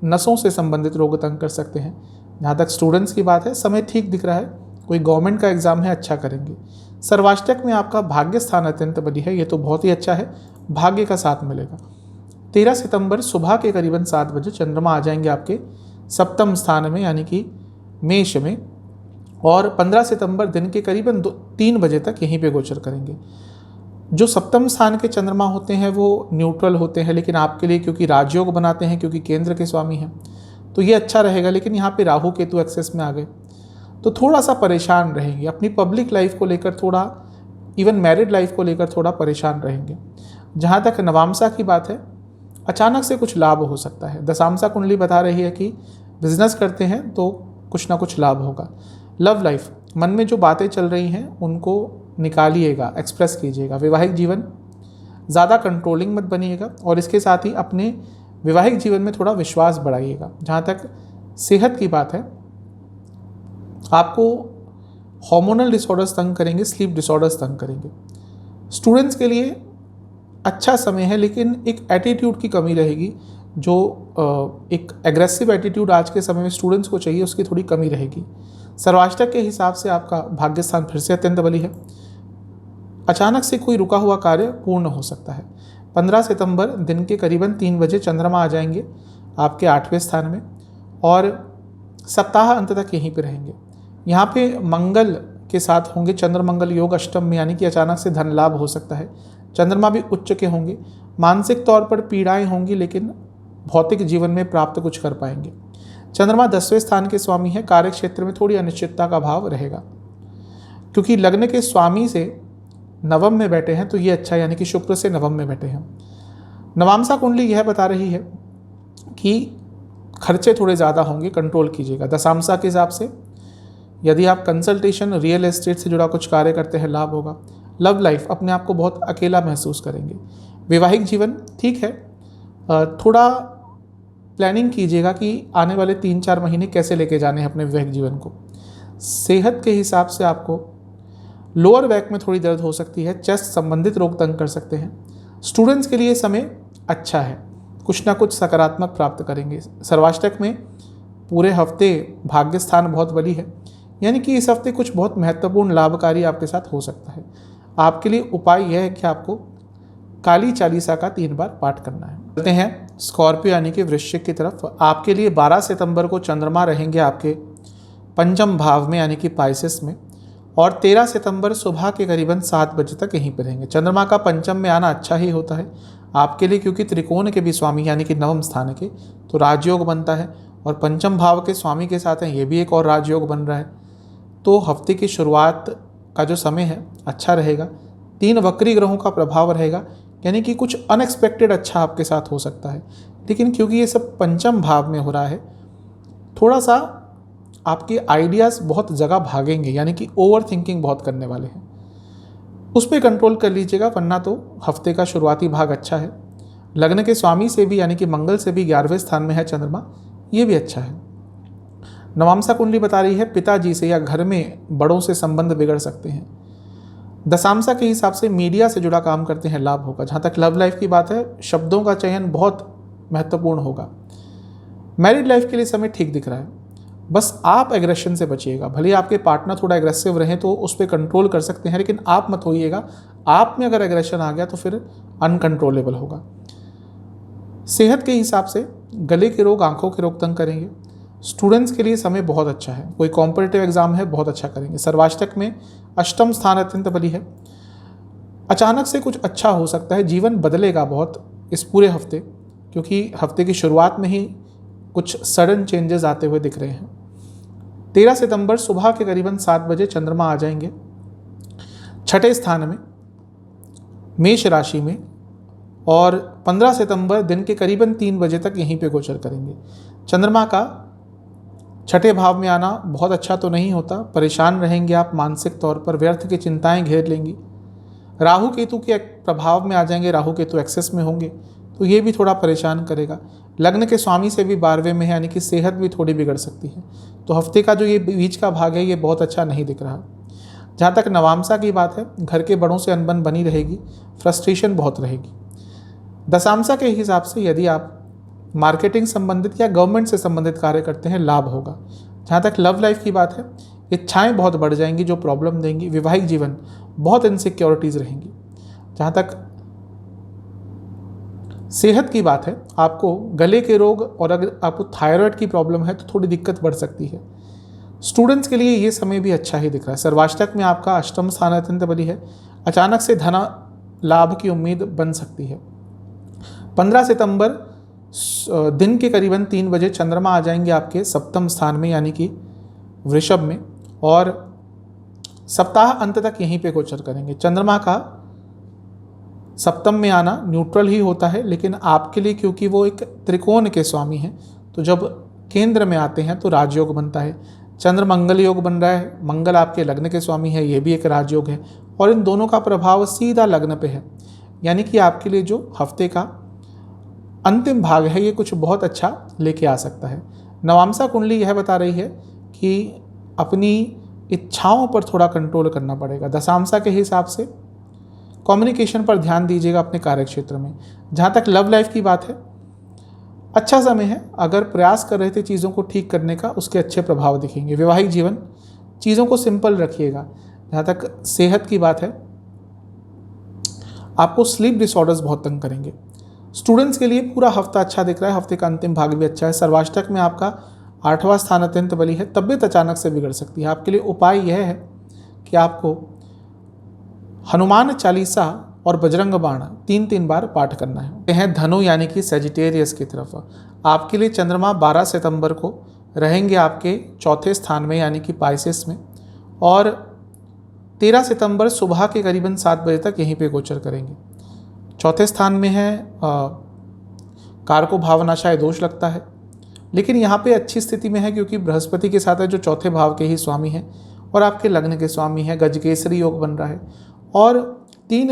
नसों से संबंधित रोग तंग कर सकते हैं। जहाँ तक स्टूडेंट्स की बात है, समय ठीक दिख रहा है, कोई गवर्नमेंट का एग्जाम है अच्छा करेंगे। सर्वाष्टक में आपका भाग्य स्थान अत्यंत बली है, ये तो बहुत ही अच्छा है, भाग्य का साथ मिलेगा। 13 सितंबर सुबह के करीबन 7 बजे चंद्रमा आ जाएंगे आपके 7वें स्थान में यानी कि मेष में, और 15 सितंबर दिन के करीबन 3 बजे तक यहीं पे गोचर करेंगे। जो 7वें स्थान के चंद्रमा होते हैं वो न्यूट्रल होते हैं, लेकिन आपके लिए क्योंकि राजयोग बनाते हैं, क्योंकि केंद्र के स्वामी हैं, तो ये अच्छा रहेगा। लेकिन यहाँ पे राहु केतु एक्सेस में आ गए तो थोड़ा सा परेशान रहेंगे। अपनी पब्लिक लाइफ को लेकर थोड़ा इवन मैरिड लाइफ को लेकर थोड़ा परेशान रहेंगे। जहाँ तक नवामसा की बात है, अचानक से कुछ लाभ हो सकता है। दशामसा कुंडली बता रही है कि बिजनेस करते हैं तो कुछ ना कुछ लाभ होगा। लव लाइफ, मन में जो बातें चल रही हैं उनको निकालिएगा, एक्सप्रेस कीजिएगा। वैवाहिक जीवन, ज़्यादा कंट्रोलिंग मत बनिएगा और इसके साथ ही अपने वैवाहिक जीवन में थोड़ा विश्वास बढ़ाइएगा। जहाँ तक सेहत की बात है, आपको हार्मोनल डिसऑर्डर्स तंग करेंगे, स्लीप डिसऑर्डर्स तंग करेंगे। स्टूडेंट्स के लिए अच्छा समय है, लेकिन एक एटीट्यूड की कमी रहेगी। जो एक एग्रेसिव एटीट्यूड आज के समय में स्टूडेंट्स को चाहिए, उसकी थोड़ी कमी रहेगी। सर्वाष्टक के हिसाब से आपका भाग्य स्थान फिर से अत्यंत बली है। अचानक से कोई रुका हुआ कार्य पूर्ण हो सकता है। 15 सितंबर दिन के करीबन 3 बजे चंद्रमा आ जाएंगे आपके 8वें स्थान में और सप्ताह अंत तक यहीं पे रहेंगे। यहाँ पे मंगल के साथ होंगे चंद्र मंगल योग अष्टम में, यानी कि अचानक से धन लाभ हो सकता है। चंद्रमा भी उच्च के होंगे। मानसिक तौर पर पीड़ाएं होंगी, लेकिन भौतिक जीवन में प्राप्त कुछ कर पाएंगे। चंद्रमा 10वें स्थान के स्वामी है। कार्य क्षेत्र में थोड़ी अनिश्चितता का भाव रहेगा, क्योंकि लग्न के स्वामी से नवम में बैठे हैं, तो ये अच्छा, यानी कि शुक्र से नवम में बैठे हैं। नवामसा कुंडली यह बता रही है कि खर्चे थोड़े ज़्यादा होंगे, कंट्रोल कीजिएगा। दशामसा के हिसाब से यदि आप कंसल्टेशन, रियल एस्टेट से जुड़ा कुछ कार्य करते हैं, लाभ होगा। लव लाइफ, अपने आप को बहुत अकेला महसूस करेंगे। वैवाहिक जीवन ठीक है, थोड़ा प्लानिंग कीजिएगा कि आने वाले 3-4 महीने कैसे लेके जाने हैं अपने वैवाहिक जीवन को। सेहत के हिसाब से आपको लोअर बैक में थोड़ी दर्द हो सकती है, चेस्ट संबंधित रोग तंग कर सकते हैं। स्टूडेंट्स के लिए समय अच्छा है, कुछ ना कुछ सकारात्मक प्राप्त करेंगे। सर्वाष्टक में पूरे हफ्ते भाग्य स्थान बहुत बली है, यानी कि इस हफ्ते कुछ बहुत महत्वपूर्ण लाभकारी आपके साथ हो सकता है। आपके लिए उपाय यह है कि आपको काली चालीसा का 3 बार पाठ करना है। चलते हैं स्कॉर्पियो यानी कि वृश्चिक की तरफ। आपके लिए 12 सितंबर को चंद्रमा रहेंगे आपके पंचम भाव में, यानी कि पाइसेस में, और 13 सितंबर सुबह के करीबन 7 बजे तक यहीं पर रहेंगे। चंद्रमा का पंचम में आना अच्छा ही होता है आपके लिए, क्योंकि त्रिकोण के भी स्वामी यानी कि नवम स्थान के, तो राजयोग बनता है और पंचम भाव के स्वामी के साथ हैं, ये भी एक और राजयोग बन रहा है। तो हफ्ते की शुरुआत का जो समय है अच्छा रहेगा। 3 वक्री ग्रहों का प्रभाव रहेगा, यानी कि कुछ अनएक्सपेक्टेड अच्छा आपके साथ हो सकता है। लेकिन क्योंकि ये सब पंचम भाव में हो रहा है, थोड़ा सा आपके आइडियाज़ बहुत जगह भागेंगे, यानी कि ओवर थिंकिंग बहुत करने वाले हैं। उस पर कंट्रोल कर लीजिएगा, वरना तो हफ्ते का शुरुआती भाग अच्छा है। लग्न के स्वामी से भी यानी कि मंगल से भी 11वें स्थान में है चंद्रमा, ये भी अच्छा है। नवामसा कुंडली बता रही है पिताजी से या घर में बड़ों से संबंध बिगड़ सकते हैं। दशामसा के हिसाब से मीडिया से जुड़ा काम करते हैं, लाभ होगा। जहाँ तक लव लाइफ की बात है, शब्दों का चयन बहुत महत्वपूर्ण होगा। मैरिड लाइफ के लिए समय ठीक दिख रहा है, बस आप एग्रेशन से बचिएगा। भले आपके पार्टनर थोड़ा एग्रेसिव रहें तो उस पर कंट्रोल कर सकते हैं, लेकिन आप मत होइएगा। आप में अगर एग्रेशन आ गया तो फिर अनकंट्रोलेबल होगा। सेहत के हिसाब से गले के रोग, आंखों के रोग तंग करेंगे। स्टूडेंट्स के लिए समय बहुत अच्छा है, कोई कॉम्पिटिटिव एग्जाम है, बहुत अच्छा करेंगे। सर्वाष्टक में अष्टम स्थान अत्यंत बली है। अचानक से कुछ अच्छा हो सकता है, जीवन बदलेगा बहुत इस पूरे हफ्ते, क्योंकि हफ्ते की शुरुआत में ही कुछ सडन चेंजेस आते हुए दिख रहे हैं। 13 सितंबर सुबह के करीबन 7 बजे चंद्रमा आ जाएंगे 6ठे स्थान में, मेष राशि में, और 15 सितंबर दिन के करीबन 3 बजे तक यहीं पे गोचर करेंगे। चंद्रमा का 6ठे भाव में आना बहुत अच्छा तो नहीं होता, परेशान रहेंगे आप मानसिक तौर पर, व्यर्थ की चिंताएं घेर लेंगी। राहु केतु के प्रभाव में आ जाएंगे, राहु केतु एक्सेस में होंगे, तो ये भी थोड़ा परेशान करेगा। लग्न के स्वामी से भी 12वें में है, यानी कि सेहत भी थोड़ी बिगड़ सकती है। तो हफ्ते का जो ये बीच का भाग है, ये बहुत अच्छा नहीं दिख रहा। जहाँ तक नवामसा की बात है, घर के बड़ों से अनबन बनी रहेगी, फ्रस्ट्रेशन बहुत रहेगी। दशामसा के हिसाब से यदि आप मार्केटिंग संबंधित या गवर्नमेंट से संबंधित कार्य करते हैं, लाभ होगा। जहाँ तक लव लाइफ की बात है, इच्छाएं बहुत बढ़ जाएंगी जो प्रॉब्लम देंगी। वैवाहिक जीवन बहुत इनसिक्योरिटीज़ रहेंगी। जहाँ तक सेहत की बात है, आपको गले के रोग और अगर आपको थायराइड की प्रॉब्लम है तो थोड़ी दिक्कत बढ़ सकती है। स्टूडेंट्स के लिए ये समय भी अच्छा ही दिख रहा है। सर्वाष्टक में आपका अष्टम स्थान अत्यंत बली है, अचानक से धन लाभ की उम्मीद बन सकती है। 15 सितंबर दिन के करीबन 3 बजे चंद्रमा आ जाएंगे आपके सप्तम स्थान में, यानी कि वृषभ में, और सप्ताह अंत तक यहीं पे गोचर करेंगे। चंद्रमा का सप्तम में आना न्यूट्रल ही होता है, लेकिन आपके लिए क्योंकि वो एक त्रिकोण के स्वामी हैं, तो जब केंद्र में आते हैं तो राजयोग बनता है। चंद्र मंगल योग बन रहा है, मंगल आपके लग्न के स्वामी है, ये भी एक राजयोग है, और इन दोनों का प्रभाव सीधा लग्न पे है। यानी कि आपके लिए जो हफ्ते का अंतिम भाग है ये कुछ बहुत अच्छा लेके आ सकता है। नवांसा कुंडली यह बता रही है कि अपनी इच्छाओं पर थोड़ा कंट्रोल करना पड़ेगा। दशांशा के हिसाब से कम्युनिकेशन पर ध्यान दीजिएगा अपने कार्य क्षेत्र में। जहाँ तक लव लाइफ की बात है, अच्छा समय है, अगर प्रयास कर रहे थे चीज़ों को ठीक करने का, उसके अच्छे प्रभाव दिखेंगे। वैवाहिक जीवन, चीज़ों को सिंपल रखिएगा। जहाँ तक सेहत की बात है, आपको स्लीप डिसऑर्डर्स बहुत तंग करेंगे। स्टूडेंट्स के लिए पूरा हफ्ता अच्छा दिख रहा है, हफ्ते का अंतिम भाग भी अच्छा है। सर्वाष्टक में आपका 8वां स्थान अत्यंत बली है, तबीयत अचानक से बिगड़ सकती है। आपके लिए उपाय यह है कि आपको हनुमान चालीसा और बजरंग बाण 3-3 बार पाठ करना है। यह है धनु यानी कि सेजिटेरियस की तरफ। आपके लिए चंद्रमा 12 सितंबर को रहेंगे आपके चौथे स्थान में यानी कि पाइसेस में, और 13 सितंबर सुबह के करीबन 7 बजे तक यहीं पे गोचर करेंगे। चौथे स्थान में है कारको भावनाशाय दोष लगता है, लेकिन यहाँ पे अच्छी स्थिति में है क्योंकि बृहस्पति के साथ है जो चौथे भाव के ही स्वामी हैं और आपके लग्न के स्वामी हैं। गजकेसरी योग बन रहा है और 3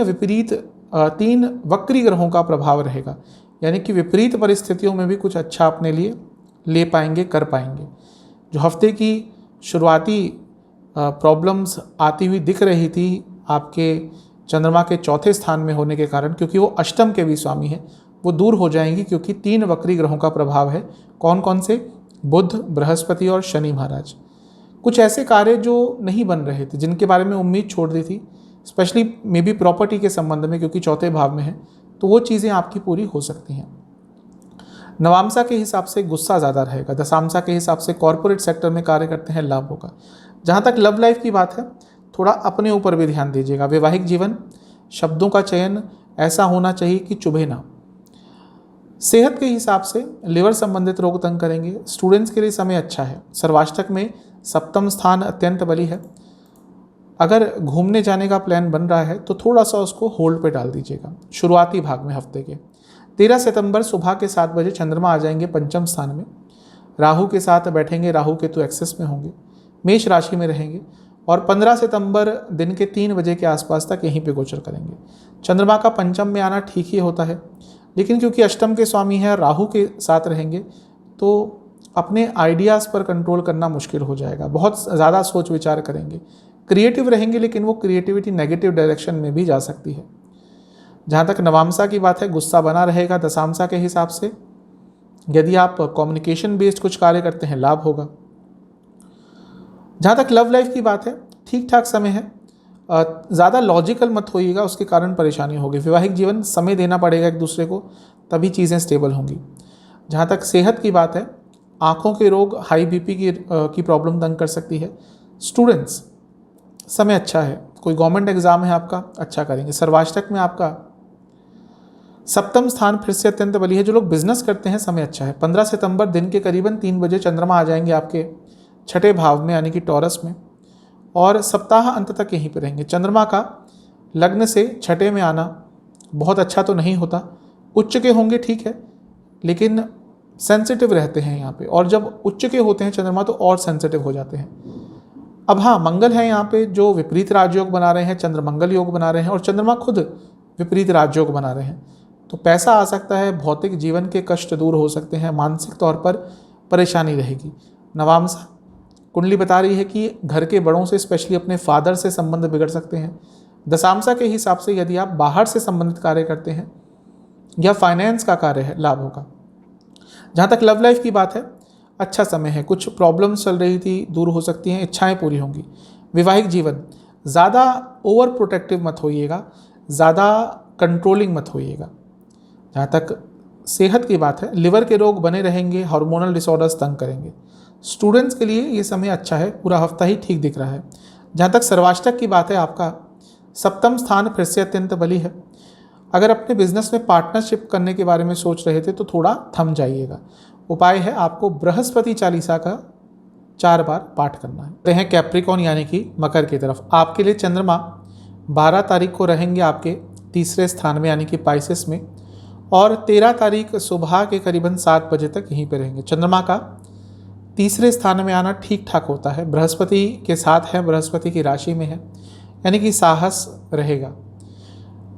वक्री ग्रहों का प्रभाव रहेगा, यानी कि विपरीत परिस्थितियों में भी कुछ अच्छा अपने लिए ले पाएंगे, कर पाएंगे। जो हफ्ते की शुरुआती प्रॉब्लम्स आती हुई दिख रही थी आपके चंद्रमा के चौथे स्थान में होने के कारण, क्योंकि वो अष्टम के भी स्वामी हैं, वो दूर हो जाएंगी क्योंकि 3 वक्री ग्रहों का प्रभाव है। कौन कौन से? बुध, बृहस्पति और शनि महाराज। कुछ ऐसे कार्य जो नहीं बन रहे थे, जिनके बारे में उम्मीद छोड़ दी थी, स्पेशली मे बी प्रॉपर्टी के संबंध में, क्योंकि चौथे भाव में है, तो वो चीज़ें आपकी पूरी हो सकती हैं। नवांशा के हिसाब से गुस्सा ज़्यादा रहेगा, दशांशा के हिसाब से कॉर्पोरेट सेक्टर में कार्य करते हैं, लाभ होगा। जहाँ तक लव लाइफ की बात है, थोड़ा अपने ऊपर भी ध्यान दीजिएगा। वैवाहिक जीवन, शब्दों का चयन ऐसा होना चाहिए कि चुभे ना। सेहत के हिसाब से लिवर संबंधित रोग तंग करेंगे। स्टूडेंट्स के लिए समय अच्छा है। सर्वाष्टक में सप्तम स्थान अत्यंत बली है। अगर घूमने जाने का प्लान बन रहा है तो थोड़ा सा उसको होल्ड पे डाल दीजिएगा शुरुआती भाग में हफ्ते के। 13 सितंबर सुबह के 7 बजे चंद्रमा आ जाएंगे पंचम स्थान में, राहु के साथ बैठेंगे, राहु केतु एक्सेस में होंगे, मेष राशि में रहेंगे और 15 सितंबर दिन के 3 बजे के आसपास तक यहीं पे गोचर करेंगे। चंद्रमा का पंचम में आना ठीक ही होता है, लेकिन क्योंकि अष्टम के स्वामी हैं, राहु के साथ रहेंगे, तो अपने आइडियाज़ पर कंट्रोल करना मुश्किल हो जाएगा। बहुत ज़्यादा सोच विचार करेंगे, क्रिएटिव रहेंगे, लेकिन वो क्रिएटिविटी नेगेटिव डायरेक्शन में भी जा सकती है। जहाँ तक नवांशा की बात है, गुस्सा बना रहेगा। दशांशा के हिसाब से यदि आप कम्युनिकेशन बेस्ड कुछ कार्य करते हैं, लाभ होगा। जहाँ तक लव लाइफ की बात है, ठीक ठाक समय है। ज़्यादा लॉजिकल मत होइएगा, उसके कारण परेशानी होगी। वैवाहिक जीवन, समय देना पड़ेगा एक दूसरे को, तभी चीज़ें स्टेबल होंगी। जहाँ तक सेहत की बात है, आँखों के रोग, हाई बीपी की प्रॉब्लम तंग कर सकती है। स्टूडेंट्स, समय अच्छा है। कोई गवर्नमेंट एग्जाम है आपका, अच्छा करेंगे। सर्वाष्टक में आपका सप्तम स्थान फिर से अत्यंत बली है। जो लोग बिजनेस करते हैं, समय अच्छा है। 15 सितंबर दिन के करीबन 3 बजे चंद्रमा आ जाएंगे आपके छठे भाव में यानी कि टॉरस में, और सप्ताह अंत तक यहीं पर रहेंगे। चंद्रमा का लग्न से छठे में आना बहुत अच्छा तो नहीं होता। उच्च के होंगे ठीक है, लेकिन सेंसिटिव रहते हैं यहाँ पे, और जब उच्च के होते हैं चंद्रमा तो और सेंसिटिव हो जाते हैं। अब हाँ, मंगल है यहाँ पे जो विपरीत राजयोग बना रहे हैं, चंद्र मंगल योग बना रहे हैं, और चंद्रमा खुद विपरीत राजयोग बना रहे हैं, तो पैसा आ सकता है, भौतिक जीवन के कष्ट दूर हो सकते हैं, मानसिक तौर पर परेशानी रहेगी। नवांशा कुंडली बता रही है कि घर के बड़ों से, स्पेशली अपने फादर से संबंध बिगड़ सकते हैं। दशांशा के हिसाब से यदि आप बाहर से संबंधित कार्य करते हैं या फाइनेंस का कार्य है, लाभ होगा। जहाँ तक लव लाइफ की बात है, अच्छा समय है। कुछ प्रॉब्लम्स चल रही थी, दूर हो सकती हैं, इच्छाएं पूरी होंगी। वैवाहिक जीवन, ज़्यादा ओवर प्रोटेक्टिव मत होइएगा, ज़्यादा कंट्रोलिंग मत होइएगा। जहाँ तक सेहत की बात है, लिवर के रोग बने रहेंगे, हार्मोनल डिसऑर्डर्स तंग करेंगे। स्टूडेंट्स के लिए ये समय अच्छा है, पूरा हफ्ता ही ठीक दिख रहा है। जहाँ तक सर्वाष्टक की बात है, आपका सप्तम स्थान फिर से अत्यंत बली है। अगर अपने बिजनेस में पार्टनरशिप करने के बारे में सोच रहे थे तो थोड़ा थम जाइएगा। उपाय है आपको बृहस्पति चालीसा का 4 बार पाठ करना है। तो हैं कैप्रिकॉन यानी कि मकर की तरफ। आपके लिए चंद्रमा 12 तारीख को रहेंगे आपके तीसरे स्थान में यानी कि पाइसेस में, और 13 तारीख सुबह के करीबन 7 बजे तक यहीं पे रहेंगे। चंद्रमा का तीसरे स्थान में आना ठीक ठाक होता है, बृहस्पति के साथ है, बृहस्पति की राशि में है, यानी कि साहस रहेगा।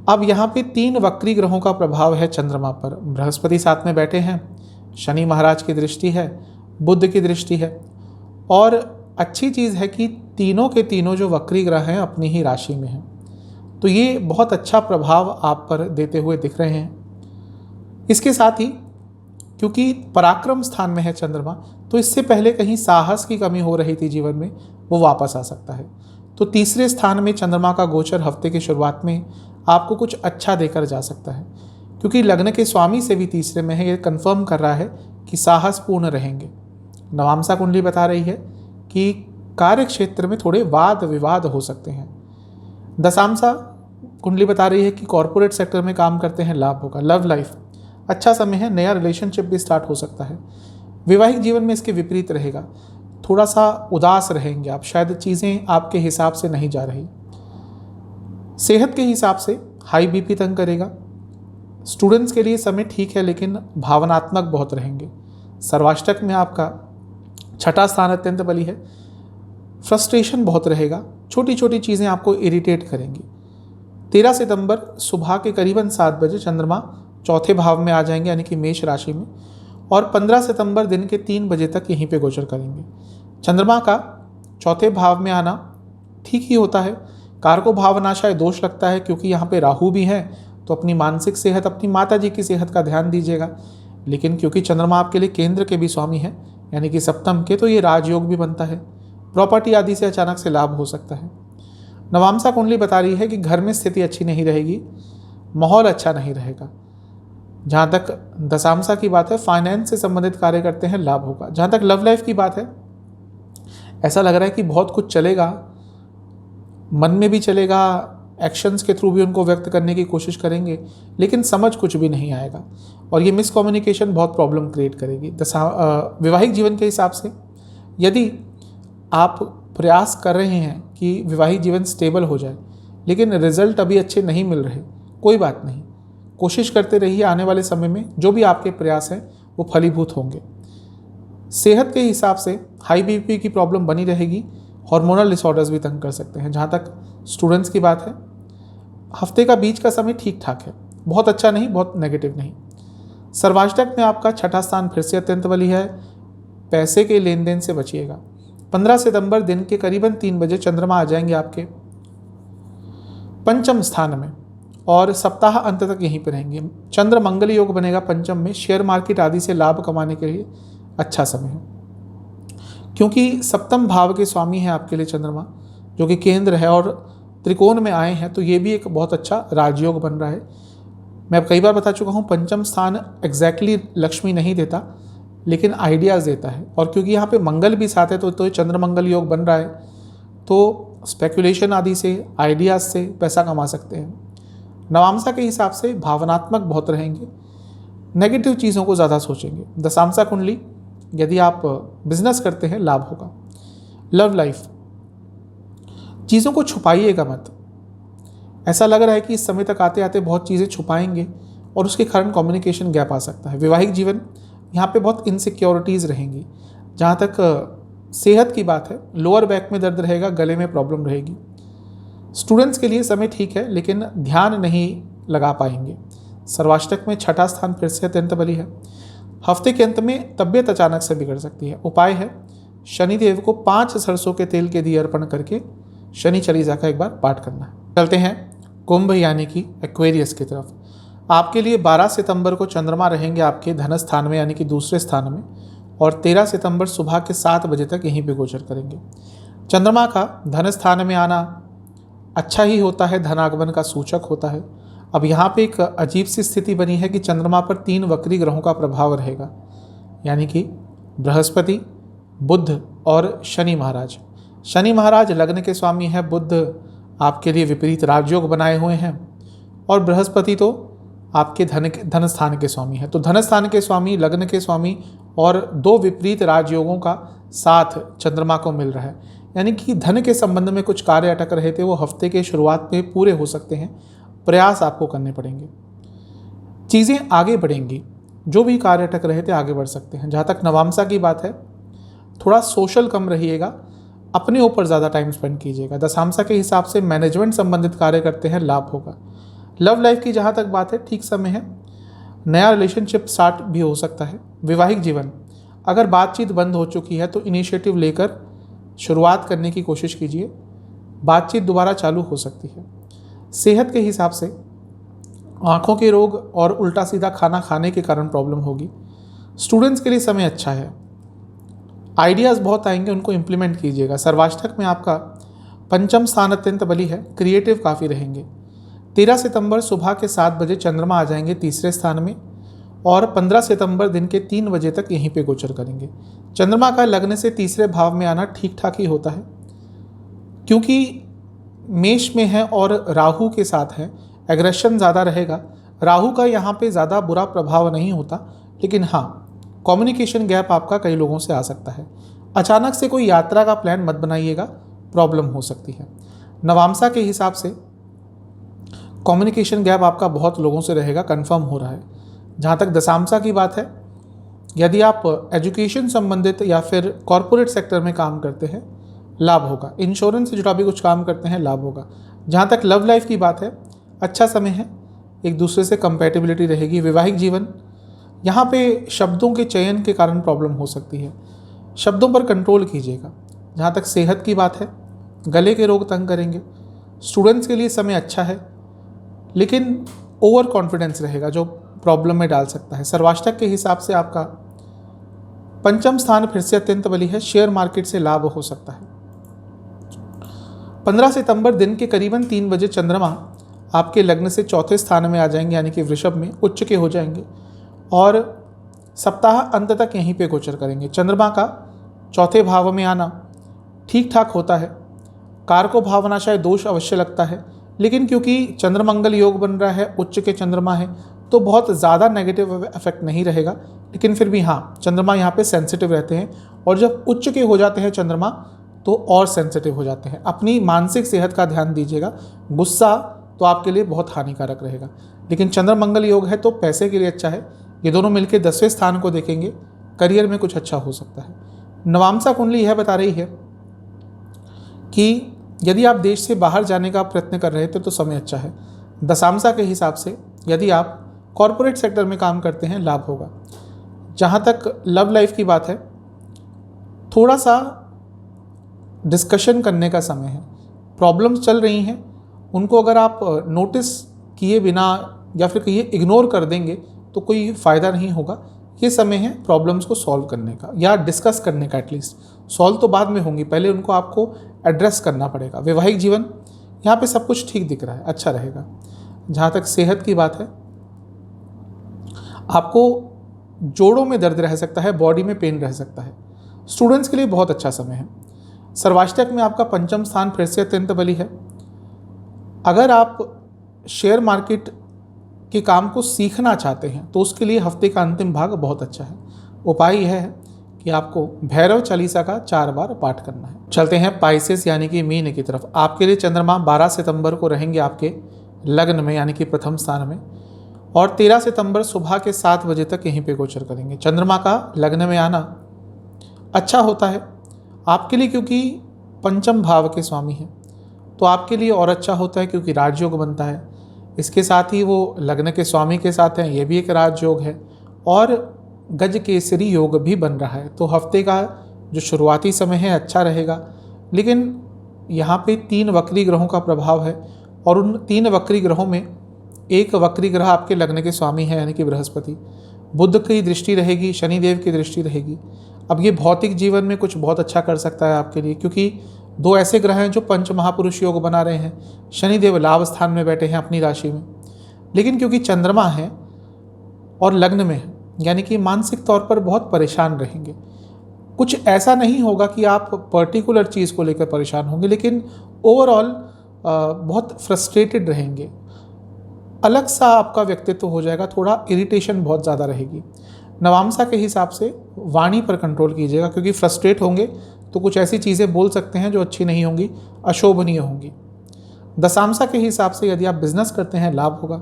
अब यहाँ पे 3 वक्री ग्रहों का प्रभाव है चंद्रमा पर। बृहस्पति साथ में बैठे हैं, शनि महाराज की दृष्टि है, बुध की दृष्टि है, और अच्छी चीज़ है कि तीनों के तीनों जो वक्री ग्रह हैं अपनी ही राशि में हैं, तो ये बहुत अच्छा प्रभाव आप पर देते हुए दिख रहे हैं। इसके साथ ही क्योंकि पराक्रम स्थान में है चंद्रमा, तो इससे पहले कहीं साहस की कमी हो रही थी जीवन में, वो वापस आ सकता है। तो तीसरे स्थान में चंद्रमा का गोचर हफ्ते की शुरुआत में आपको कुछ अच्छा देकर जा सकता है, क्योंकि लग्न के स्वामी से भी तीसरे में है। ये कंफर्म कर रहा है कि साहसपूर्ण रहेंगे। नवांसा कुंडली बता रही है कि कार्य क्षेत्र में थोड़े वाद विवाद हो सकते हैं। दशांशा कुंडली बता रही है कि कॉर्पोरेट सेक्टर में काम करते हैं, लाभ होगा। लव लाइफ अच्छा समय है, नया रिलेशनशिप भी स्टार्ट हो सकता है। वैवाहिक जीवन में इसके विपरीत रहेगा, थोड़ा सा उदास रहेंगे आप, शायद चीज़ें आपके हिसाब से नहीं जा रही। सेहत के हिसाब से हाई बीपी तंग करेगा। स्टूडेंट्स के लिए समय ठीक है, लेकिन भावनात्मक बहुत रहेंगे। सर्वाष्टक में आपका 6ठा स्थान अत्यंत बली है, फ्रस्ट्रेशन बहुत रहेगा, छोटी छोटी चीज़ें आपको इरिटेट करेंगी। 13 सितंबर सुबह के करीबन 7 बजे चंद्रमा चौथे भाव में आ जाएंगे यानी कि मेष राशि में, और 15 सितंबर दिन के 3 बजे तक यहीं पे गोचर करेंगे। चंद्रमा का चौथे भाव में आना ठीक ही होता है। कारको भावनाशय दोष लगता है, क्योंकि यहाँ पे राहु भी है, तो अपनी मानसिक सेहत, अपनी माता जी की सेहत का ध्यान दीजिएगा। लेकिन क्योंकि चंद्रमा आपके लिए केंद्र के भी स्वामी है यानी कि सप्तम के, तो ये राजयोग भी बनता है। प्रॉपर्टी आदि से अचानक से लाभ हो सकता है। नवांसा कुंडली बता रही है कि घर में स्थिति अच्छी नहीं रहेगी, माहौल अच्छा नहीं रहेगा। जहाँ तक दशांशा की बात है, फाइनेंस से संबंधित कार्य करते हैं, लाभ होगा। जहाँ तक लव लाइफ की बात है, ऐसा लग रहा है कि बहुत कुछ चलेगा, मन में भी चलेगा, एक्शंस के थ्रू भी उनको व्यक्त करने की कोशिश करेंगे, लेकिन समझ कुछ भी नहीं आएगा, और ये मिसकम्युनिकेशन बहुत प्रॉब्लम क्रिएट करेगी। वैवाहिक जीवन के हिसाब से यदि आप प्रयास कर रहे हैं कि वैवाहिक जीवन स्टेबल हो जाए, लेकिन रिजल्ट अभी अच्छे नहीं मिल रहे, कोई बात नहीं, कोशिश करते रहिए। आने वाले समय में जो भी आपके प्रयास हैं वो फलीभूत होंगे। सेहत के हिसाब से हाई बीपी की प्रॉब्लम बनी रहेगी, हार्मोनल डिसऑर्डर्स भी तंग कर सकते हैं। जहाँ तक स्टूडेंट्स की बात है, हफ्ते का बीच का समय ठीक ठाक है, बहुत अच्छा नहीं, बहुत नेगेटिव नहीं। सर्वाष्टक में आपका 6ठा स्थान फिर से अत्यंत बली है, पैसे के लेन देन से बचिएगा। 15 सितंबर दिन के करीबन 3 बजे चंद्रमा आ जाएंगे आपके पंचम स्थान में, और सप्ताह अंत तक यहीं पर रहेंगे। चंद्र मंगल योग बनेगा पंचम में, शेयर मार्केट आदि से लाभ कमाने के लिए अच्छा समय है। क्योंकि सप्तम भाव के स्वामी हैं आपके लिए चंद्रमा, जो कि केंद्र है, और त्रिकोण में आए हैं, तो ये भी एक बहुत अच्छा राजयोग बन रहा है। मैं अब कई बार बता चुका हूँ, पंचम स्थान एग्जैक्टली लक्ष्मी नहीं देता, लेकिन आइडियाज़ देता है। और क्योंकि यहाँ पे मंगल भी साथ है, तो चंद्र मंगल योग बन रहा है, तो स्पेकुलेशन आदि से, आइडियाज़ से पैसा कमा सकते हैं। नवांसा के हिसाब से भावनात्मक बहुत रहेंगे, नेगेटिव चीज़ों को ज़्यादा सोचेंगे। दशांशा कुंडली, यदि आप बिजनेस करते हैं, लाभ होगा। लव लाइफ, चीज़ों को छुपाइएगा मत। ऐसा लग रहा है कि इस समय तक आते आते बहुत चीज़ें छुपाएंगे, और उसके कारण कम्युनिकेशन गैप आ सकता है। वैवाहिक जीवन, यहाँ पे बहुत इनसिक्योरिटीज़ रहेंगी। जहाँ तक सेहत की बात है, लोअर बैक में दर्द रहेगा, गले में प्रॉब्लम रहेगी। स्टूडेंट्स के लिए समय ठीक है, लेकिन ध्यान नहीं लगा पाएंगे। सर्वाष्टक में 6ठा स्थान फिर से अत्यंत बली है। हफ्ते के अंत में तबीयत अचानक से बिगड़ सकती है। उपाय है, शनिदेव को 5 सरसों के तेल के दिए अर्पण करके शनि चालीसा का एक बार पाठ करना है। चलते हैं कुंभ यानी कि एक्वेरियस की तरफ। आपके लिए 12 सितंबर को चंद्रमा रहेंगे आपके धन स्थान में यानी कि दूसरे स्थान में, और 13 सितंबर सुबह के 7 बजे तक यहीं पे गोचर करेंगे। चंद्रमा का धन स्थान में आना अच्छा ही होता है, धनागमन का सूचक होता है। अब यहाँ पे एक अजीब सी स्थिति बनी है कि चंद्रमा पर 3 वक्री ग्रहों का प्रभाव रहेगा, यानी कि बृहस्पति, बुध और शनि महाराज। शनि महाराज लग्न के स्वामी है, बुध आपके लिए विपरीत राजयोग बनाए हुए हैं, और बृहस्पति तो आपके धन स्थान के स्वामी है। तो धन स्थान के स्वामी, लग्न के स्वामी और 2 विपरीत राजयोगों का साथ चंद्रमा को मिल रहा है, यानी कि धन के संबंध में कुछ कार्य अटक रहे थे वो हफ्ते के शुरुआत में पूरे हो सकते हैं। प्रयास आपको करने पड़ेंगे, चीज़ें आगे बढ़ेंगी, जो भी कार्य अटक रहे थे आगे बढ़ सकते हैं। जहाँ तक नवामसा की बात है, थोड़ा सोशल कम रहिएगा, अपने ऊपर ज़्यादा टाइम स्पेंड कीजिएगा। दशांशा के हिसाब से मैनेजमेंट संबंधित कार्य करते हैं, लाभ होगा। लव लाइफ की जहाँ तक बात है, ठीक समय है, नया रिलेशनशिप स्टार्ट भी हो सकता है। वैवाहिक जीवन, अगर बातचीत बंद हो चुकी है तो इनिशिएटिव लेकर शुरुआत करने की कोशिश कीजिए, बातचीत दोबारा चालू हो सकती है। सेहत के हिसाब से आँखों के रोग और उल्टा सीधा खाना खाने के कारण प्रॉब्लम होगी। स्टूडेंट्स के लिए समय अच्छा है, आइडियाज़ बहुत आएंगे, उनको इम्प्लीमेंट कीजिएगा। सर्वाष्टक में आपका पंचम स्थान अत्यंत बली है, क्रिएटिव काफ़ी रहेंगे। 13 सितंबर सुबह के 7 बजे चंद्रमा आ जाएंगे तीसरे स्थान में और 15 सितंबर दिन के 3 बजे तक यहीं पे गोचर करेंगे। चंद्रमा का लग्न से तीसरे भाव में आना ठीक ठाक ही होता है, क्योंकि मेष में है और राहु के साथ है, एग्रेशन ज़्यादा रहेगा। राहु का यहाँ पे ज़्यादा बुरा प्रभाव नहीं होता, लेकिन हाँ, कम्युनिकेशन गैप आपका कई लोगों से आ सकता है। अचानक से कोई यात्रा का प्लान मत बनाइएगा, प्रॉब्लम हो सकती है। नवामसा के हिसाब से कम्युनिकेशन गैप आपका बहुत लोगों से रहेगा, कंफर्म हो रहा है। जहाँ तक दशांशा की बात है, यदि आप एजुकेशन संबंधित या फिर कॉरपोरेट सेक्टर में काम करते हैं, लाभ होगा। इंश्योरेंस से जुड़ा भी कुछ काम करते हैं, लाभ होगा। जहाँ तक लव लाइफ की बात है, अच्छा समय है, एक दूसरे से कंपैटिबिलिटी रहेगी। वैवाहिक जीवन, यहाँ पे शब्दों के चयन के कारण प्रॉब्लम हो सकती है, शब्दों पर कंट्रोल कीजिएगा। जहाँ तक सेहत की बात है, गले के रोग तंग करेंगे। स्टूडेंट्स के लिए समय अच्छा है, लेकिन ओवर कॉन्फिडेंस रहेगा जो प्रॉब्लम में डाल सकता है। सर्वाष्टक के हिसाब से आपका पंचम स्थान फिर से अत्यंत बली है, शेयर मार्केट से लाभ हो सकता है। 15 सितंबर दिन के करीबन 3 बजे चंद्रमा आपके लग्न से चौथे स्थान में आ जाएंगे, यानी कि वृषभ में उच्च के हो जाएंगे और सप्ताह अंत तक यहीं पे गोचर करेंगे। चंद्रमा का चौथे भाव में आना ठीक ठाक होता है। कारको भावनाशय दोष अवश्य लगता है, लेकिन क्योंकि चंद्रमंगल योग बन रहा है, उच्च के चंद्रमा है, तो बहुत ज़्यादा नेगेटिव इफेक्ट नहीं रहेगा। लेकिन फिर भी हाँ, चंद्रमा यहाँ पे सेंसिटिव रहते हैं और जब उच्च के हो जाते हैं चंद्रमा तो और सेंसिटिव हो जाते हैं। अपनी मानसिक सेहत का ध्यान दीजिएगा। गुस्सा तो आपके लिए बहुत हानिकारक रहेगा, लेकिन चंद्रमंगल योग है तो पैसे के लिए अच्छा है। ये दोनों मिलकर 10वें स्थान को देखेंगे, करियर में कुछ अच्छा हो सकता है। नवामसा कुंडली यह बता रही है कि यदि आप देश से बाहर जाने का प्रयत्न कर रहे थे तो समय अच्छा है। दशांशा के हिसाब से यदि आप कॉरपोरेट सेक्टर में काम करते हैं, लाभ होगा। जहाँ तक लव लाइफ की बात है, थोड़ा सा डिस्कशन करने का समय है। प्रॉब्लम्स चल रही हैं, उनको अगर आप नोटिस किए बिना या फिर कहिए इग्नोर कर देंगे तो कोई फ़ायदा नहीं होगा। ये समय है प्रॉब्लम्स को सॉल्व करने का या डिस्कस करने का। एटलीस्ट सॉल्व तो बाद में होंगी, पहले उनको आपको एड्रेस करना पड़ेगा। वैवाहिक जीवन, यहाँ पे सब कुछ ठीक दिख रहा है, अच्छा रहेगा। जहाँ तक सेहत की बात है, आपको जोड़ों में दर्द रह सकता है, बॉडी में पेन रह सकता है। स्टूडेंट्स के लिए बहुत अच्छा समय है। सर्वाष्टक में आपका पंचम स्थान फिर से अत्यंत बली है। अगर आप शेयर मार्केट के काम को सीखना चाहते हैं तो उसके लिए हफ्ते का अंतिम भाग बहुत अच्छा है। उपाय यह है कि आपको भैरव चालीसा का 4 बार पाठ करना है। चलते हैं पाइसेस यानी कि मीन की तरफ। आपके लिए चंद्रमा 12 सितंबर को रहेंगे आपके लग्न में, यानी कि प्रथम स्थान में, और 13 सितंबर सुबह के 7 बजे तक यहीं पे गोचर करेंगे। चंद्रमा का लग्न में आना अच्छा होता है आपके लिए, क्योंकि पंचम भाव के स्वामी हैं, तो आपके लिए और अच्छा होता है क्योंकि राजयोग बनता है। इसके साथ ही वो लग्न के स्वामी के साथ हैं, ये भी एक राजयोग है, और गज केसरी योग भी बन रहा है। तो हफ्ते का जो शुरुआती समय है अच्छा रहेगा, लेकिन यहाँ पे 3 वक्री ग्रहों का प्रभाव है और उन 3 वक्री ग्रहों में एक वक्री ग्रह आपके लग्न के स्वामी है, यानी कि बृहस्पति। बुध की दृष्टि रहेगी, शनिदेव की दृष्टि रहेगी। अब ये भौतिक जीवन में कुछ बहुत अच्छा कर सकता है आपके लिए, क्योंकि 2 ऐसे ग्रह हैं जो पंच महापुरुष योग बना रहे हैं। शनिदेव लाभ स्थान में बैठे हैं अपनी राशि में, लेकिन क्योंकि चंद्रमा है और लग्न में है, यानी कि मानसिक तौर पर बहुत परेशान रहेंगे। कुछ ऐसा नहीं होगा कि आप पर्टिकुलर चीज़ को लेकर परेशान होंगे, लेकिन ओवरऑल बहुत फ्रस्ट्रेटेड रहेंगे। अलग सा आपका व्यक्तित्व हो जाएगा, थोड़ा इरिटेशन बहुत ज़्यादा रहेगी। नवांशा के हिसाब से वाणी पर कंट्रोल कीजिएगा, क्योंकि फ्रस्ट्रेट होंगे तो कुछ ऐसी चीज़ें बोल सकते हैं जो अच्छी नहीं होंगी, अशोभनीय होंगी। दशांशा के हिसाब से यदि आप बिजनेस करते हैं लाभ होगा।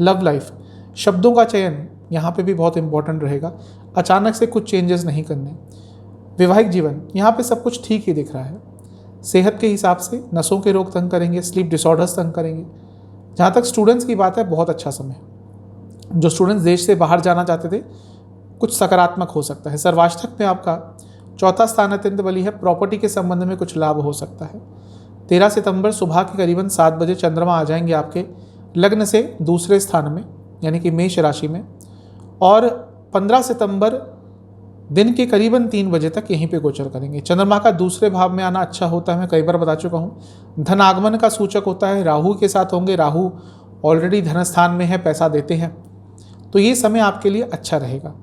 लव लाइफ, शब्दों का चयन यहाँ पे भी बहुत इंपॉर्टेंट रहेगा, अचानक से कुछ चेंजेस नहीं करने। वैवाहिक जीवन, यहाँ पे सब कुछ ठीक ही दिख रहा है। सेहत के हिसाब से नसों के रोग तंग करेंगे, स्लीप डिसऑर्डर्स तंग करेंगे। जहाँ तक स्टूडेंट्स की बात है, बहुत अच्छा समय है। जो स्टूडेंट्स देश से बाहर जाना चाहते थे, कुछ सकारात्मक हो सकता है। सर्वाष्टक में आपका चौथा स्थान अत्यंत बली है, प्रॉपर्टी के संबंध में कुछ लाभ हो सकता है। 13 सितंबर सुबह के करीबन 7 बजे चंद्रमा आ जाएंगे आपके लग्न से दूसरे स्थान में, यानी कि मेष राशि में, और 15 सितंबर दिन के करीबन 3 बजे तक यहीं पे गोचर करेंगे। चंद्रमा का दूसरे भाव में आना अच्छा होता है, मैं कई बार बता चुका हूँ। धन आगमन का सूचक होता है, राहु के साथ होंगे, राहु ऑलरेडी धन स्थान में है, पैसा देते हैं, तो ये समय आपके लिए अच्छा रहेगा।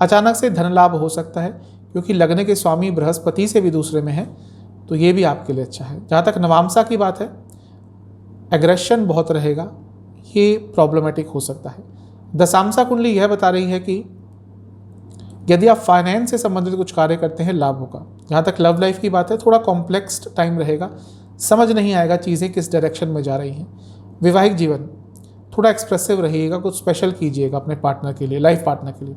अचानक से धन लाभ हो सकता है, क्योंकि लग्न के स्वामी बृहस्पति से भी दूसरे में है, तो ये भी आपके लिए अच्छा है। जहाँ तक नवांशा की बात है, एग्रेशन बहुत रहेगा, ये प्रॉब्लमेटिक हो सकता है। दशांशा कुंडली यह बता रही है कि यदि आप फाइनेंस से संबंधित कुछ कार्य करते हैं लाभ होगा। जहाँ तक लव लाइफ की बात है, थोड़ा कॉम्प्लेक्स टाइम रहेगा, समझ नहीं आएगा चीज़ें किस डायरेक्शन में जा रही हैं। वैवाहिक जीवन थोड़ा एक्सप्रेसिव रहिएगा, कुछ स्पेशल कीजिएगा अपने पार्टनर के लिए, लाइफ पार्टनर के लिए।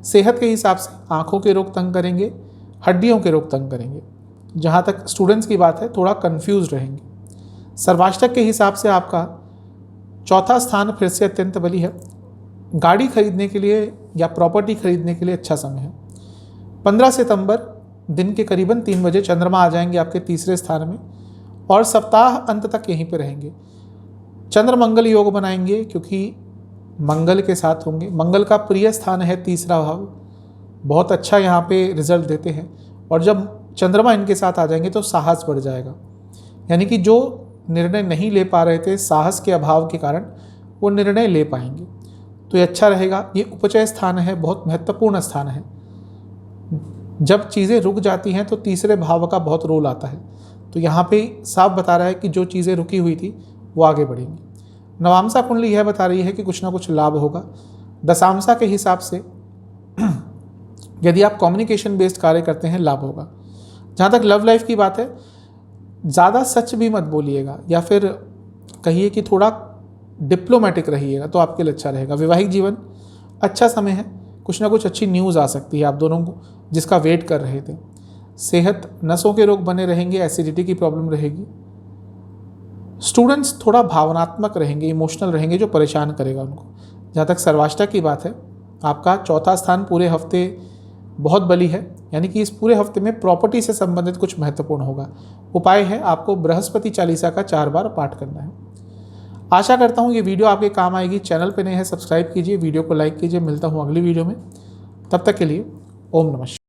सेहत के हिसाब से आँखों के रोग तंग करेंगे, हड्डियों के रोग तंग करेंगे। जहाँ तक स्टूडेंट्स की बात है, थोड़ा कन्फ्यूज रहेंगे। सर्वाष्टक के हिसाब से आपका चौथा स्थान फिर से अत्यंत बली है, गाड़ी खरीदने के लिए या प्रॉपर्टी खरीदने के लिए अच्छा समय है। 15 सितंबर दिन के करीबन 3 बजे चंद्रमा आ जाएंगे आपके तीसरे स्थान में, और सप्ताह अंत तक यहीं पे रहेंगे। चंद्र मंगल योग बनाएंगे, क्योंकि मंगल के साथ होंगे। मंगल का प्रिय स्थान है तीसरा भाव, बहुत अच्छा यहाँ पे रिजल्ट देते हैं। और जब चंद्रमा इनके साथ आ जाएंगे तो साहस बढ़ जाएगा, यानी कि जो निर्णय नहीं ले पा रहे थे साहस के अभाव के कारण, वो निर्णय ले पाएंगे, तो ये अच्छा रहेगा। ये उपचय स्थान है, बहुत महत्वपूर्ण स्थान है। जब चीज़ें रुक जाती हैं तो तीसरे भाव का बहुत रोल आता है, तो यहाँ पे साफ बता रहा है कि जो चीज़ें रुकी हुई थी वो आगे बढ़ेंगी। नवांशा कुंडली यह बता रही है कि कुछ ना कुछ लाभ होगा। दशांशा के हिसाब से यदि आप कम्युनिकेशन बेस्ड कार्य करते हैं लाभ होगा। जहाँ तक लव लाइफ की बात है, ज़्यादा सच भी मत बोलिएगा, या फिर कहिए कि थोड़ा डिप्लोमेटिक रहिएगा, तो आपके लिए अच्छा रहेगा। वैवाहिक जीवन अच्छा समय है, कुछ ना कुछ अच्छी न्यूज़ आ सकती है आप दोनों को, जिसका वेट कर रहे थे। सेहत, नसों के रोग बने रहेंगे, एसिडिटी की प्रॉब्लम रहेगी। स्टूडेंट्स थोड़ा भावनात्मक रहेंगे, इमोशनल रहेंगे, जो परेशान करेगा उनको। जहाँ तक सर्वाष्टक की बात है, आपका चौथा स्थान पूरे हफ्ते बहुत बली है, यानी कि इस पूरे हफ्ते में प्रॉपर्टी से संबंधित कुछ महत्वपूर्ण होगा। उपाय है आपको बृहस्पति चालीसा का 4 बार पाठ करना है। आशा करता हूँ ये वीडियो आपके काम आएगी। चैनल पे नए हैं सब्सक्राइब कीजिए, वीडियो को लाइक कीजिए। मिलता हूँ अगली वीडियो में, तब तक के लिए ओम नमः शिवाय।